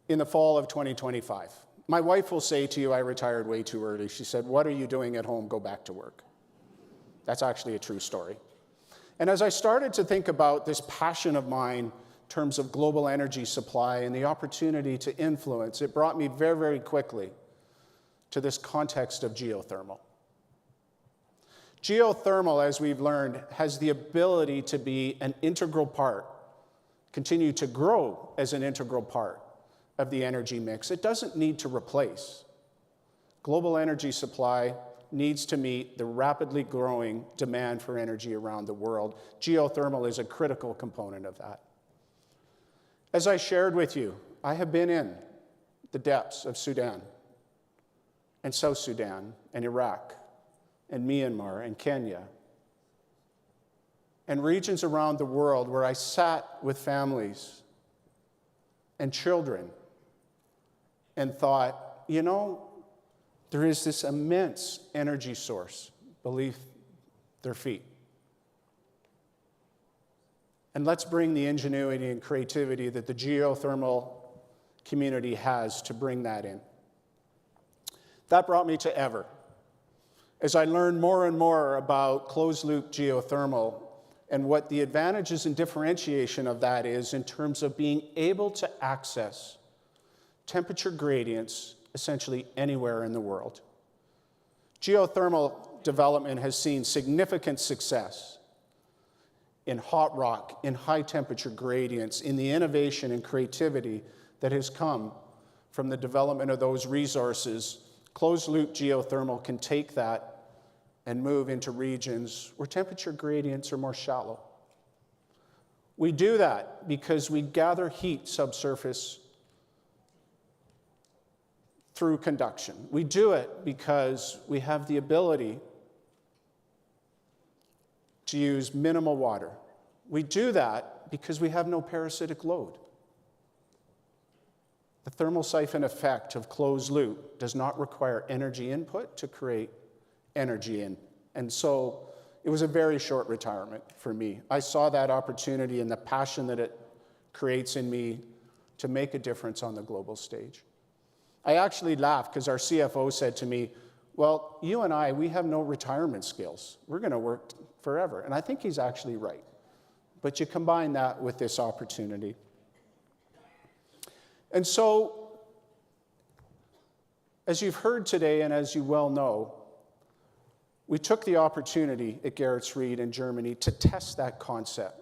in the fall of 2025. My wife will say to you, I retired way too early. She said, "What are you doing at home? Go back to work." That's actually a true story. And as I started to think about this passion of mine in terms of global energy supply and the opportunity to influence, it brought me very, very quickly to this context of geothermal. Geothermal, as we've learned, has the ability to be an integral part, continue to grow as an integral part of the energy mix. It doesn't need to replace. Global energy supply needs to meet the rapidly growing demand for energy around the world. Geothermal is a critical component of that. As I shared with you, I have been in the depths of Sudan and South Sudan and Iraq and Myanmar and Kenya and regions around the world where I sat with families and children and thought, you know, there is this immense energy source beneath their feet. And let's bring the ingenuity and creativity that the geothermal community has to bring that in. That brought me to Eavor. As I learned more and more about closed-loop geothermal and what the advantages and differentiation of that is in terms of being able to access temperature gradients essentially anywhere in the world. Geothermal development has seen significant success in hot rock, in high temperature gradients, in the innovation and creativity that has come from the development of those resources. Closed-loop geothermal can take that and move into regions where temperature gradients are more shallow. We do that because we gather heat subsurface through conduction. We do it because we have the ability to use minimal water. We do that because we have no parasitic load. The thermal siphon effect of closed loop does not require energy input to create energy in. And so it was a very short retirement for me. I saw that opportunity and the passion that it creates in me to make a difference on the global stage. I actually laughed because our CFO said to me, "Well, you and I, we have no retirement skills. We're going to work forever." And I think he's actually right. But you combine that with this opportunity. And so, as you've heard today and as you well know, we took the opportunity at Gerets Ried in Germany to test that concept,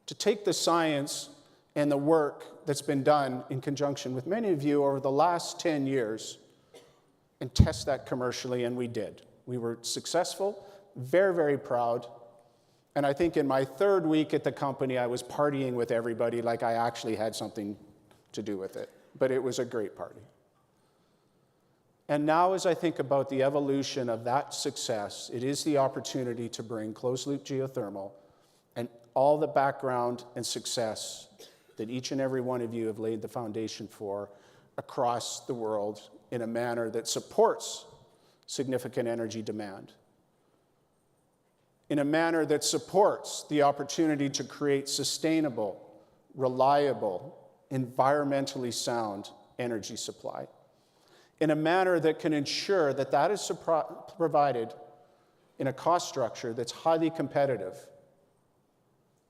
to take the science and the work that's been done in conjunction with many of you over the last 10 years and test that commercially, and we did. We were successful, very, very proud. And I think in my third week at the company, I was partying with everybody like I actually had something to do with it. But it was a great party. And now as I think about the evolution of that success, it is the opportunity to bring closed-loop geothermal and all the background and success that each and every one of you have laid the foundation for across the world in a manner that supports significant energy demand, in a manner that supports the opportunity to create sustainable, reliable, environmentally sound energy supply, in a manner that can ensure that that is provided in a cost structure that's highly competitive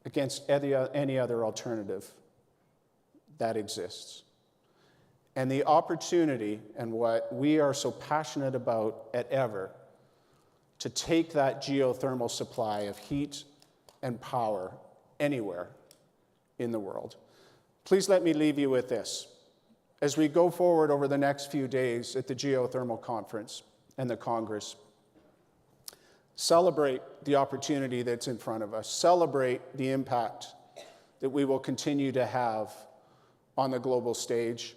against any other alternative that exists. And the opportunity, and what we are so passionate about at Eavor, to take that geothermal supply of heat and power anywhere in the world. Please let me leave you with this. As we go forward over the next few days at the Geothermal Conference and the Congress, celebrate the opportunity that's in front of us. Celebrate the impact that we will continue to have on the global stage.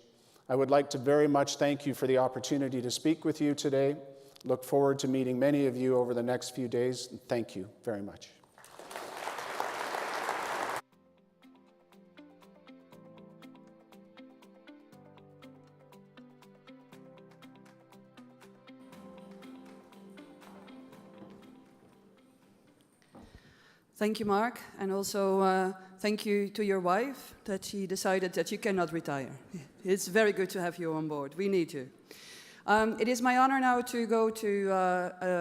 I would like to very much thank you for the opportunity to speak with you today. Look forward to meeting many of you over the next few days. Thank you very much. Thank you, Mark, and also thank you to your wife that she decided that you cannot retire. It's very good to have you on board. We need you. It is my honor now to go to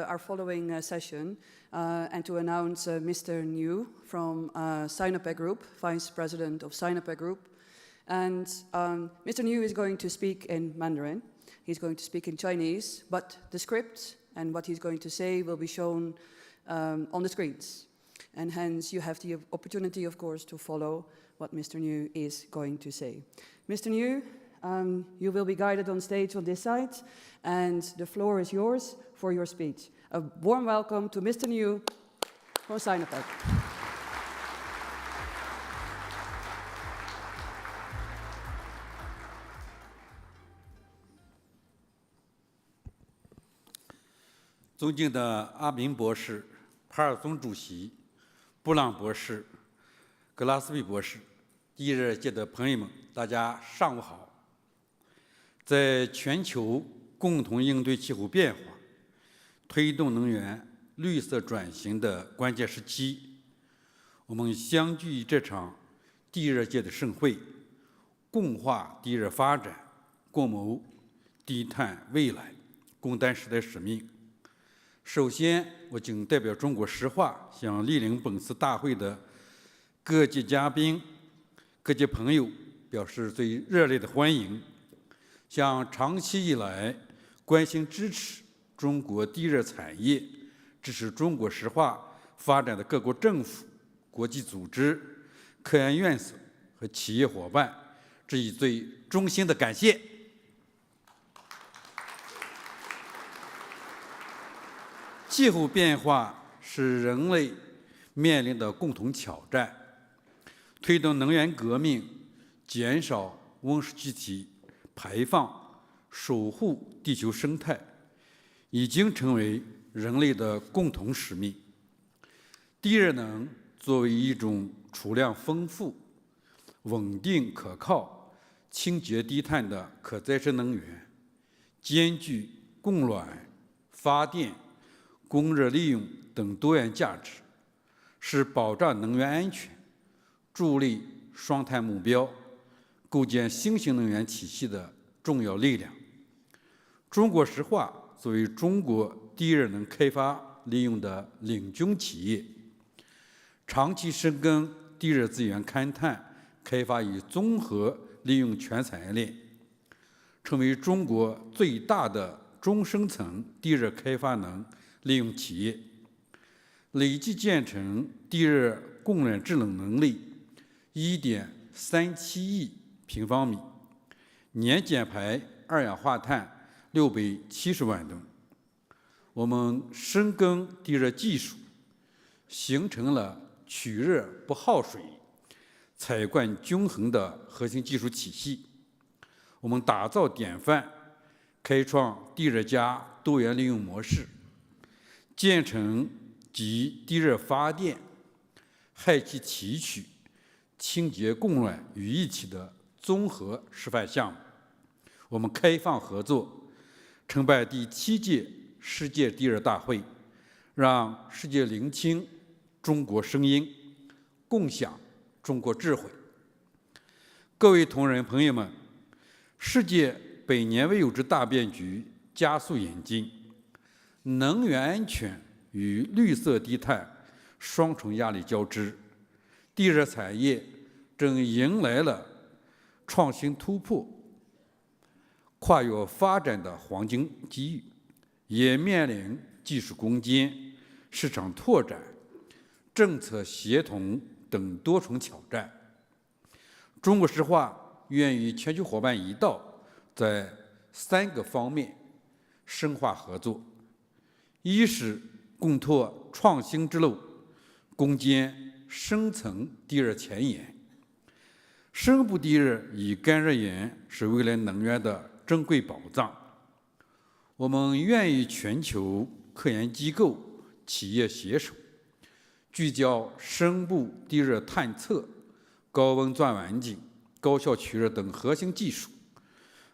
our following session and to announce Mr. New from Sinopec Group, Vice President of Sinopec Group. And Mr. New is going to speak in Mandarin. He's going to speak in Chinese, but the script and what he's going to say will be shown on the screens. And hence you have the opportunity, of course, to follow what Mr. New is going to say. Mr. New, you will be guided on stage on this side, and the floor is yours for your speech. A warm welcome to Mr. New from Sinopec. 尊敬的阿明博士、帕尔松主席、布朗博士、格拉斯比博士、地热界的朋友们，大家上午好。在全球共同应对气候变化、推动能源绿色转型的关键时期，我们相聚于这场地热界的盛会，共话地热发展，共谋低碳未来，共担时代使命。首先，我谨代表中国石化向莅临本次大会的各界嘉宾、各界朋友表示最热烈的欢迎，向长期以来关心支持中国地热产业、支持中国石化发展的各国政府、国际组织、科研院所和企业伙伴致以最衷心的感谢。气候变化是人类面临的共同挑战，推动能源革命、减少温室气体排放、守护地球生态，已经成为人类的共同使命。地热能作为一种储量丰富、稳定可靠、清洁低碳的可再生能源，兼具供暖、发电、供热利用等多元价值，是保障能源安全、助力双碳目标、构建新型能源体系的重要力量。中国石化作为中国地热能开发利用的领军企业，长期深耕地热资源勘探、开发与综合利用全产业链，成为中国最大的中深层地热开发能利用企业，累计建成地热供暖制冷能力 1.37 亿平方米，年减排二氧化碳670万吨。我们深耕地热技术，形成了取热不耗水、采灌均衡的核心技术体系。我们打造典范，开创地热加多元利用模式，建成集地热发电、氦气提取、清洁供暖于一体的综合示范项目。我们开放合作，承办第7届世界地热大会，让世界聆听中国声音，共享中国智慧。各位同仁朋友们，世界百年未有之大变局加速演进，能源安全与绿色低碳双重压力交织，地热产业正迎来了创新突破、跨越发展的黄金机遇，也面临技术攻坚、市场拓展、政策协同等多重挑战。中国石化愿与全球伙伴一道，在3个方面深化合作：一是共拓创新之路，攻坚深层地热前沿。深部地热与干热岩是未来能源的珍贵宝藏，我们愿与全球科研机构、企业携手，聚焦深部地热探测、高温钻完井、高效取热等核心技术，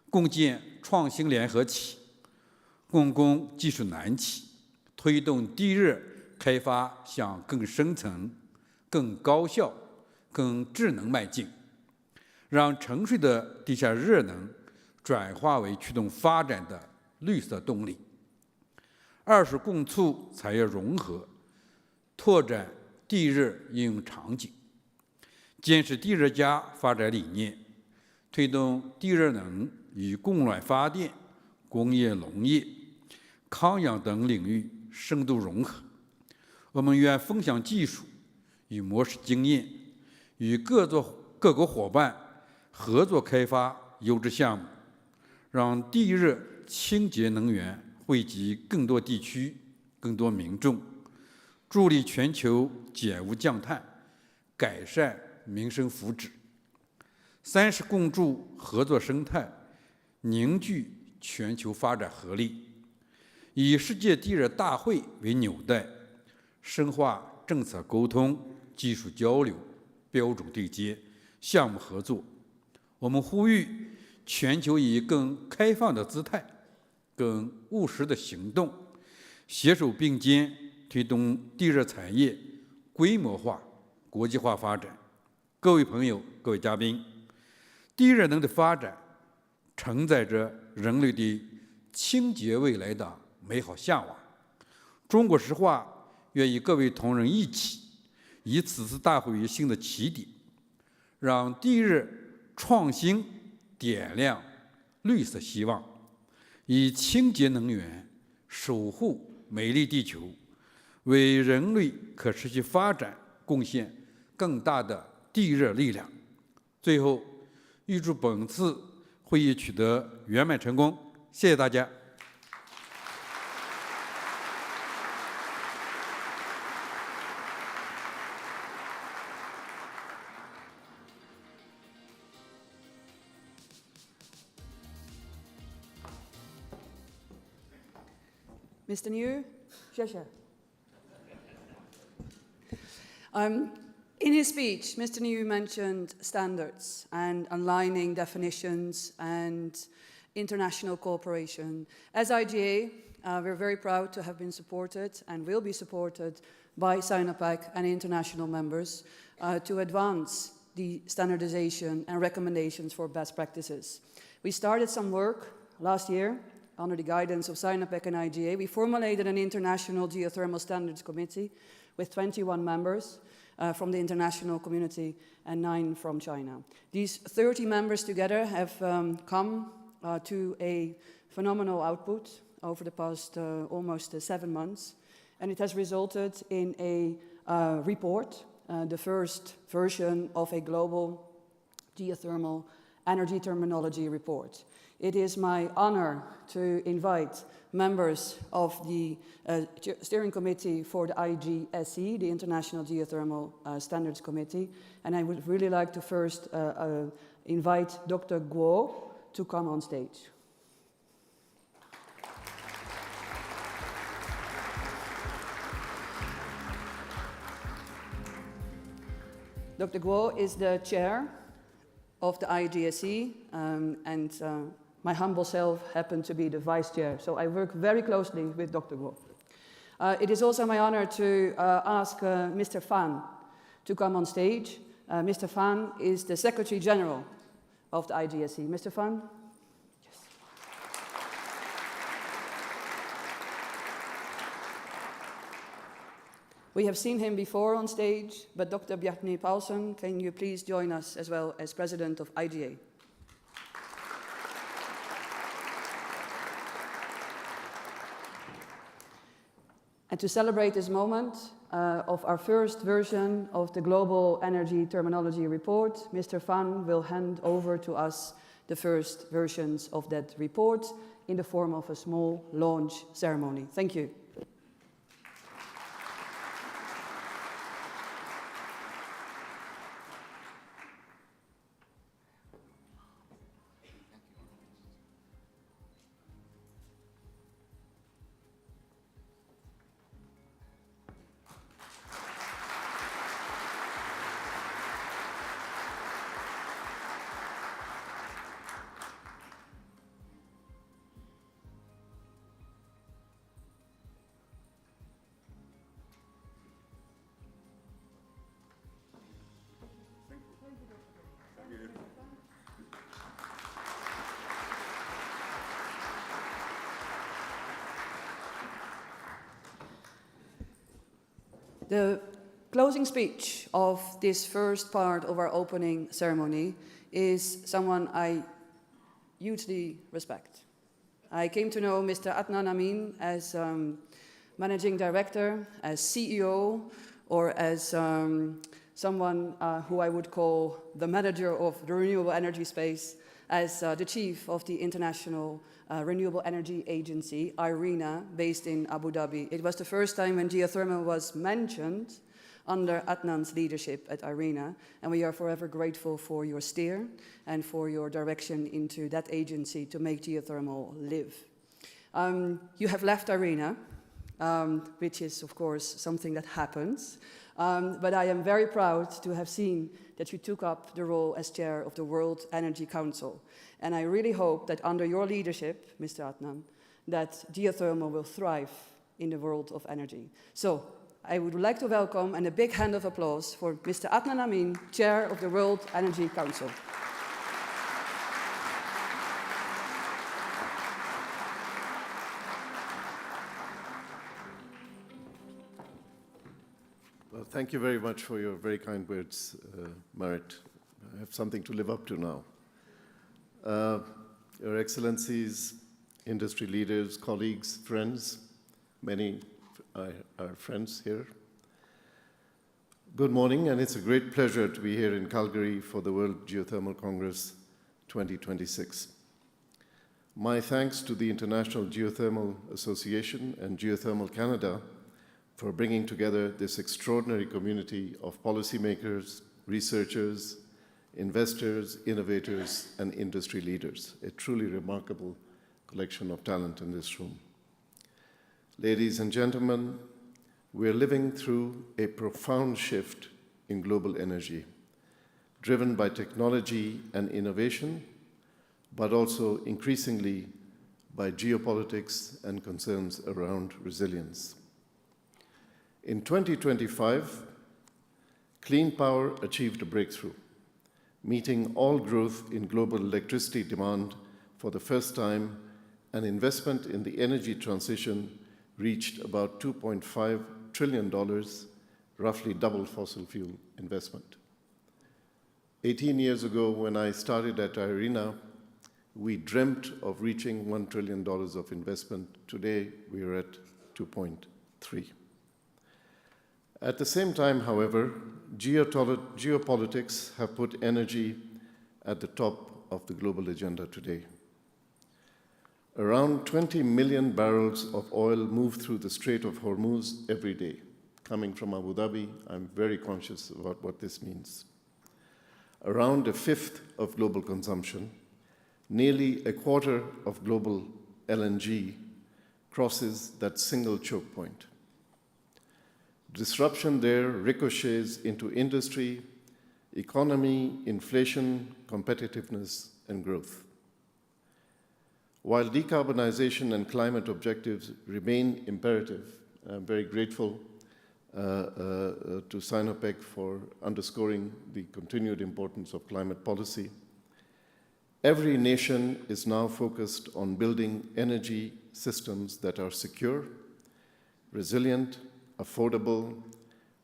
共建创新联合体，共攻技术难题，推动地热开发向更深层、更高效、更智能迈进，让沉睡的地下热能转化为驱动发展的绿色动力。二是共促产业融合，拓展地热应用场景，坚持地热加发展理念，推动地热能与供暖发电、工业、农业、康养等领域深度融合。我们愿分享技术与模式经验，与各国伙伴合作开发优质项目，让地热清洁能源惠及更多地区、更多民众，助力全球减污降碳，改善民生福祉。三是共筑合作生态，凝聚全球发展合力，以世界地热大会为纽带，深化政策沟通、技术交流、标准对接、项目合作。我们呼吁全球以更开放的姿态、更务实的行动，携手并肩，推动地热产业规模化、国际化发展。各位朋友、各位嘉宾，地热能的发展承载着人类对清洁未来的美好向往。中国石化愿与各位同仁一起，以此次大会为新的起点，让地热创新点亮绿色希望，以清洁能源守护美丽地球，为人类可持续发展贡献更大的地热力量。最后，预祝本次会议取得圆满成功，谢谢大家。Mr. New, in his speech, Mr. New mentioned standards and aligning definitions and international cooperation. As IGA, we're very proud to have been supported and will be supported by Sinopec and international members to advance the standardization and recommendations for best practices. We started some work last year under the guidance of Sinopec and IGA. We formulated an international geothermal standards committee with 21 members from the international community and 9 from China. These 30 members together have come to a phenomenal output over the past almost 7 months, and it has resulted in a report, the first version of a global geothermal energy terminology report. It is my honor to invite members of the steering committee for the IGSE, the International Geothermal Standards Committee, and I would really like to first invite Dr. Guo to come on stage. Dr. Guo is the chair of the IGSE, and my humble self happened to be the vice chair, so I work very closely with Dr. Guo. It is also my honor to ask Mr. Fan to come on stage. Mr. Fan is the Secretary General of the IGSE. Mr. Fan? Yes. We have seen him before on stage, but Dr. Bjarni Pálsson, can you please join us as well as President of IGA? And to celebrate this moment of our first version of the Global Energy Terminology Report, Mr. Fan will hand over to us the first versions of that report in the form of a small launch ceremony. Thank you. The closing speech of this first part of our opening ceremony is someone I hugely respect. I came to know Mr. Adnan Amin as Managing Director, as CEO, or as someone who I would call the manager of the renewable energy space, as the chief of the International Renewable Energy Agency, IRENA, based in Abu Dhabi. It was the first time when geothermal was mentioned under Adnan's leadership at IRENA, and we are forever grateful for your steer and for your direction into that agency to make geothermal live. You have left IRENA, which is, of course, something that happens, but I am very proud to have seen that you took up the role as chair of the World Energy Council. And I really hope that under your leadership, Mr. Adnan, that geothermal will thrive in the world of energy. So I would like to welcome, and a big hand of applause for Mr. Adnan Amin, chair of the World Energy Council. Well, thank you very much for your very kind words, Marit. I have something to live up to now. Your Excellencies, industry leaders, colleagues, friends, many are friends here. Good morning, and it's a great pleasure to be here in Calgary for the World Geothermal Congress 2026. My thanks to the International Geothermal Association and Geothermal Canada for bringing together this extraordinary community of policymakers, researchers, investors, innovators, and industry leaders. A truly remarkable collection of talent in this room. Ladies and gentlemen, we're living through a profound shift in global energy, driven by technology and innovation, but also increasingly by geopolitics and concerns around resilience. In 2025, clean power achieved a breakthrough, meeting all growth in global electricity demand for the first time, and investment in the energy transition reached about $2.5 trillion, roughly double fossil fuel investment. 18 years ago, when I started at IRENA, we dreamt of reaching $1 trillion of investment. Today, we are at 2.3. At the same time, however, geopolitics have put energy at the top of the global agenda today. Around 20 million barrels of oil move through the Strait of Hormuz every day. Coming from Abu Dhabi, I'm very conscious about what this means. Around a fifth of global consumption, nearly a quarter of global LNG crosses that single choke point. Disruption there ricochets into industry economy, inflation, competitiveness, and growth. While decarbonization and climate objectives remain imperative, I'm very grateful to Sinopec for underscoring the continued importance of climate policy. Every nation is now focused on building energy systems that are secure, resilient, affordable,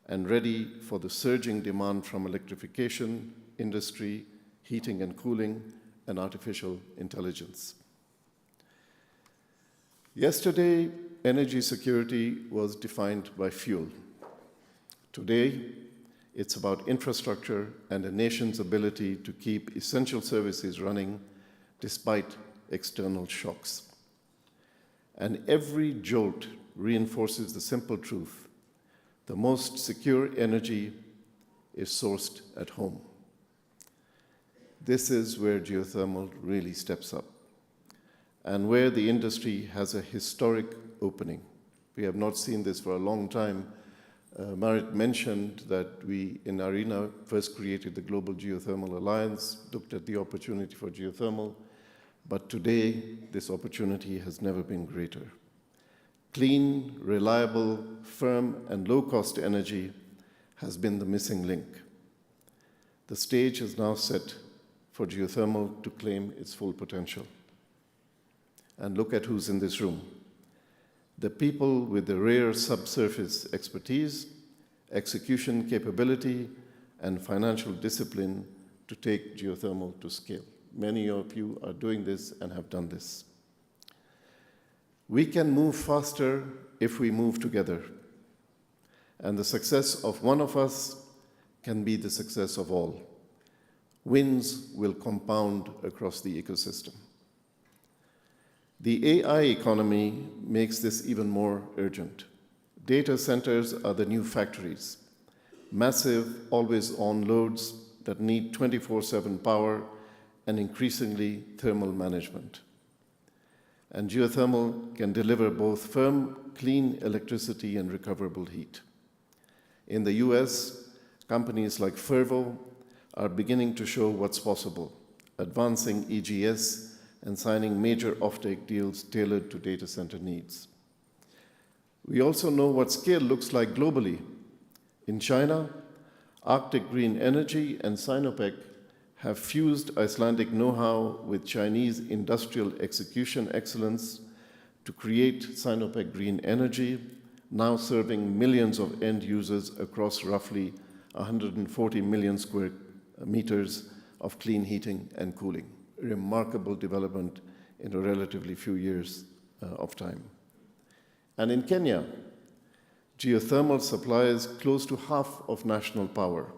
and ready for the surging demand from electrification, industry, heating and cooling, and artificial intelligence. Yesterday, energy security was defined by fuel. Today, it's about infrastructure and a nation's ability to keep essential services running despite external shocks. And every jolt reinforces the simple truth: the most secure energy is sourced at home. This is where geothermal really steps up, and where the industry has a historic opening. We have not seen this for a long time. Marit mentioned that we, in ARENA, first created the Global Geothermal Alliance, looked at the opportunity for geothermal, but today, this opportunity has never been greater. Clean, reliable, firm, and low-cost energy has been the missing link. The stage is now set for geothermal to claim its full potential. And look at who's in this room. The people with the rare subsurface expertise, execution capability, and financial discipline to take geothermal to scale. Many of you are doing this and have done this. We can move faster if we move together. And the success of one of us can be the success of all. Wins will compound across the ecosystem. The AI economy makes this even more urgent. Data centers are the new factories, massive, always-on loads that need 24/7 power and increasingly thermal management. And geothermal can deliver both firm, clean electricity and recoverable heat. In the US, companies like Fervo are beginning to show what's possible, advancing EGS and signing major offtake deals tailored to data center needs. We also know what scale looks like globally. In China, Arctic Green Energy and Sinopec have fused Icelandic know-how with Chinese industrial execution excellence to create Sinopec Green Energy, now serving millions of end users across roughly 140 million square meters of clean heating and cooling. A remarkable development in a relatively few years of time. And in Kenya, geothermal supplies close to half of national power,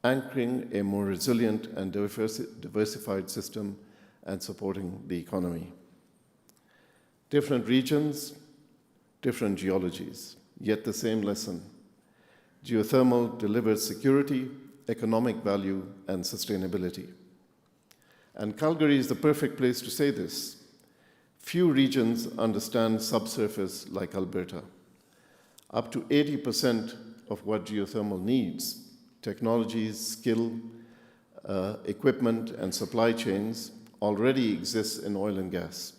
anchoring a more resilient and diversified system and supporting the economy. Different regions, different geologies, yet the same lesson. Geothermal delivers security, economic value, and sustainability. And Calgary is the perfect place to say this. Few regions understand subsurface like Alberta. Up to 80% of what geothermal needs, technologies, skill, equipment, and supply chains, already exists in oil and gas.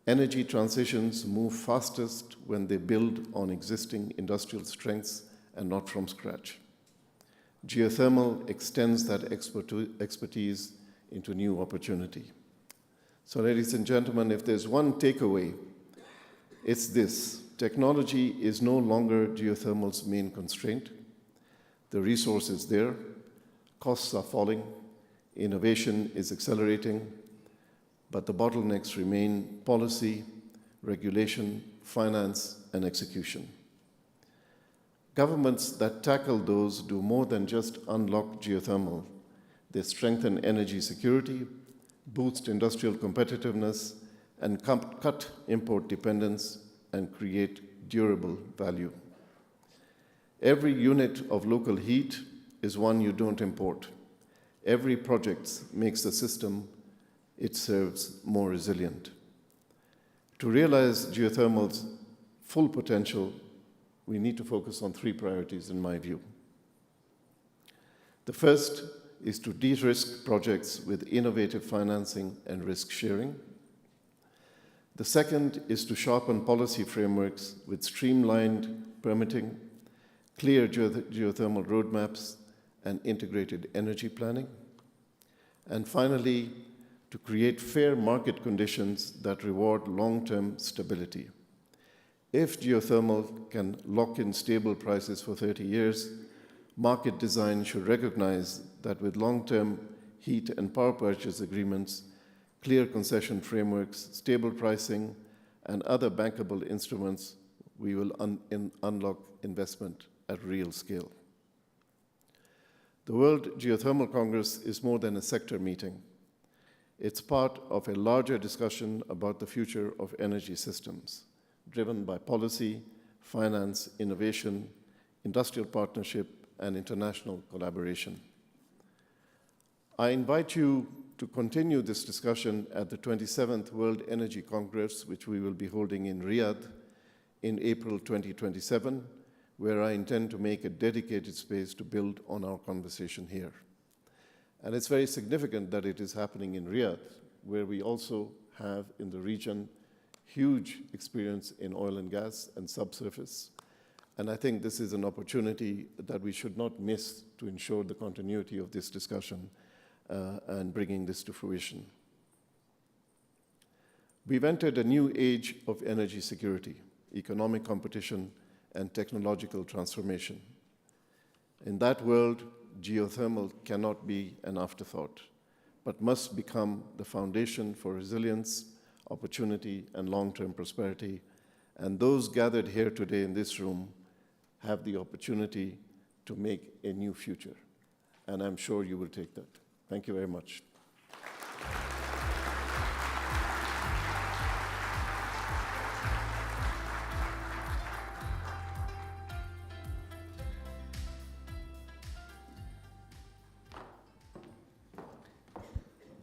Energy transitions move fastest when they build on existing industrial strengths and not from scratch. Geothermal extends that expertise into new opportunity. So, ladies and gentlemen, if there's one takeaway, it's this: technology is no longer geothermal's main constraint. The resource is there, costs are falling, innovation is accelerating, but the bottlenecks remain policy, regulation, finance, and execution. Governments that tackle those do more than just unlock geothermal. They strengthen energy security, boost industrial competitiveness, and cut import dependence and create durable value. Every unit of local heat is one you don't import. Every project makes the system it serves more resilient. To realize geothermal's full potential, we need to focus on three priorities, in my view. The first is to de-risk projects with innovative financing and risk sharing. The second is to sharpen policy frameworks with streamlined permitting, clear geothermal roadmaps, and integrated energy planning. And finally, to create fair market conditions that reward long-term stability. If geothermal can lock in stable prices for 30 years, market design should recognize that with long-term heat and power purchase agreements, clear concession frameworks, stable pricing, and other bankable instruments, we will unlock investment at real scale. The World Geothermal Congress is more than a sector meeting. It's part of a larger discussion about the future of energy systems, driven by policy, finance, innovation, industrial partnership, and international collaboration. I invite you to continue this discussion at the 27th World Energy Congress, which we will be holding in Riyadh in April 2027, where I intend to make a dedicated space to build on our conversation here. And it's very significant that it is happening in Riyadh, where we also have in the region huge experience in oil and gas and subsurface. And I think this is an opportunity that we should not miss to ensure the continuity of this discussion and bringing this to fruition. We've entered a new age of energy security, economic competition, and technological transformation. In that world, geothermal cannot be an afterthought, but must become the foundation for resilience, opportunity, and long-term prosperity. And those gathered here today in this room have the opportunity to make a new future. And I'm sure you will take that. Thank you very much.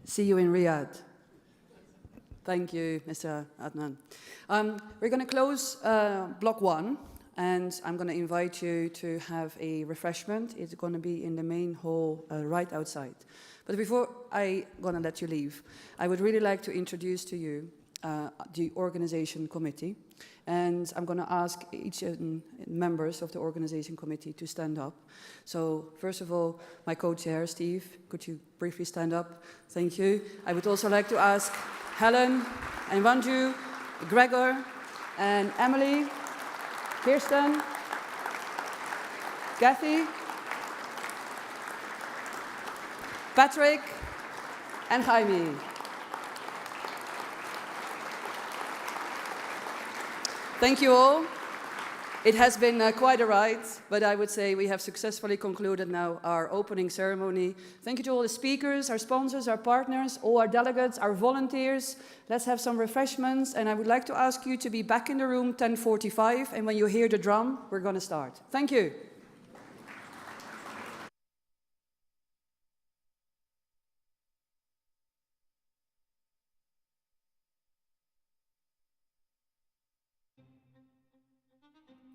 See you in Riyadh. Thank you, Mr. Adnan. We're going to close block one, and I'm going to invite you to have a refreshment. It's going to be in the main hall right outside. But before I'm going to let you leave, I would really like to introduce to you the organization committee. And I'm going to ask each members of the organization committee to stand up. So first of all, my co-chair, Steve, could you briefly stand up? Thank you. I would also like to ask Helen and Vanju, Gregor and Emily, Kirsten, Kathy, Patrick, and Jaime. Thank you all. It has been quite a ride, but I would say we have successfully concluded now our opening ceremony. Thank you to all the speakers, our sponsors, our partners, all our delegates, our volunteers. Let's have some refreshments, and I would like to ask you to be back in the room 10:45, and when you hear the drum, we're going to start. Thank you.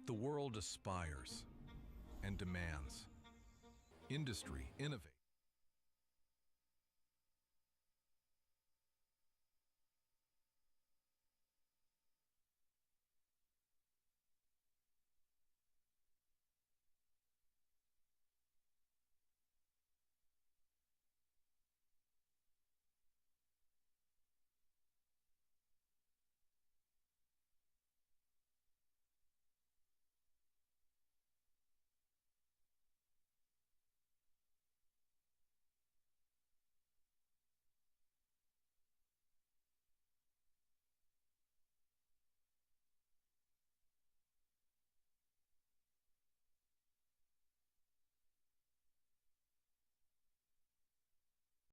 The world aspires and demands. Industry innovates.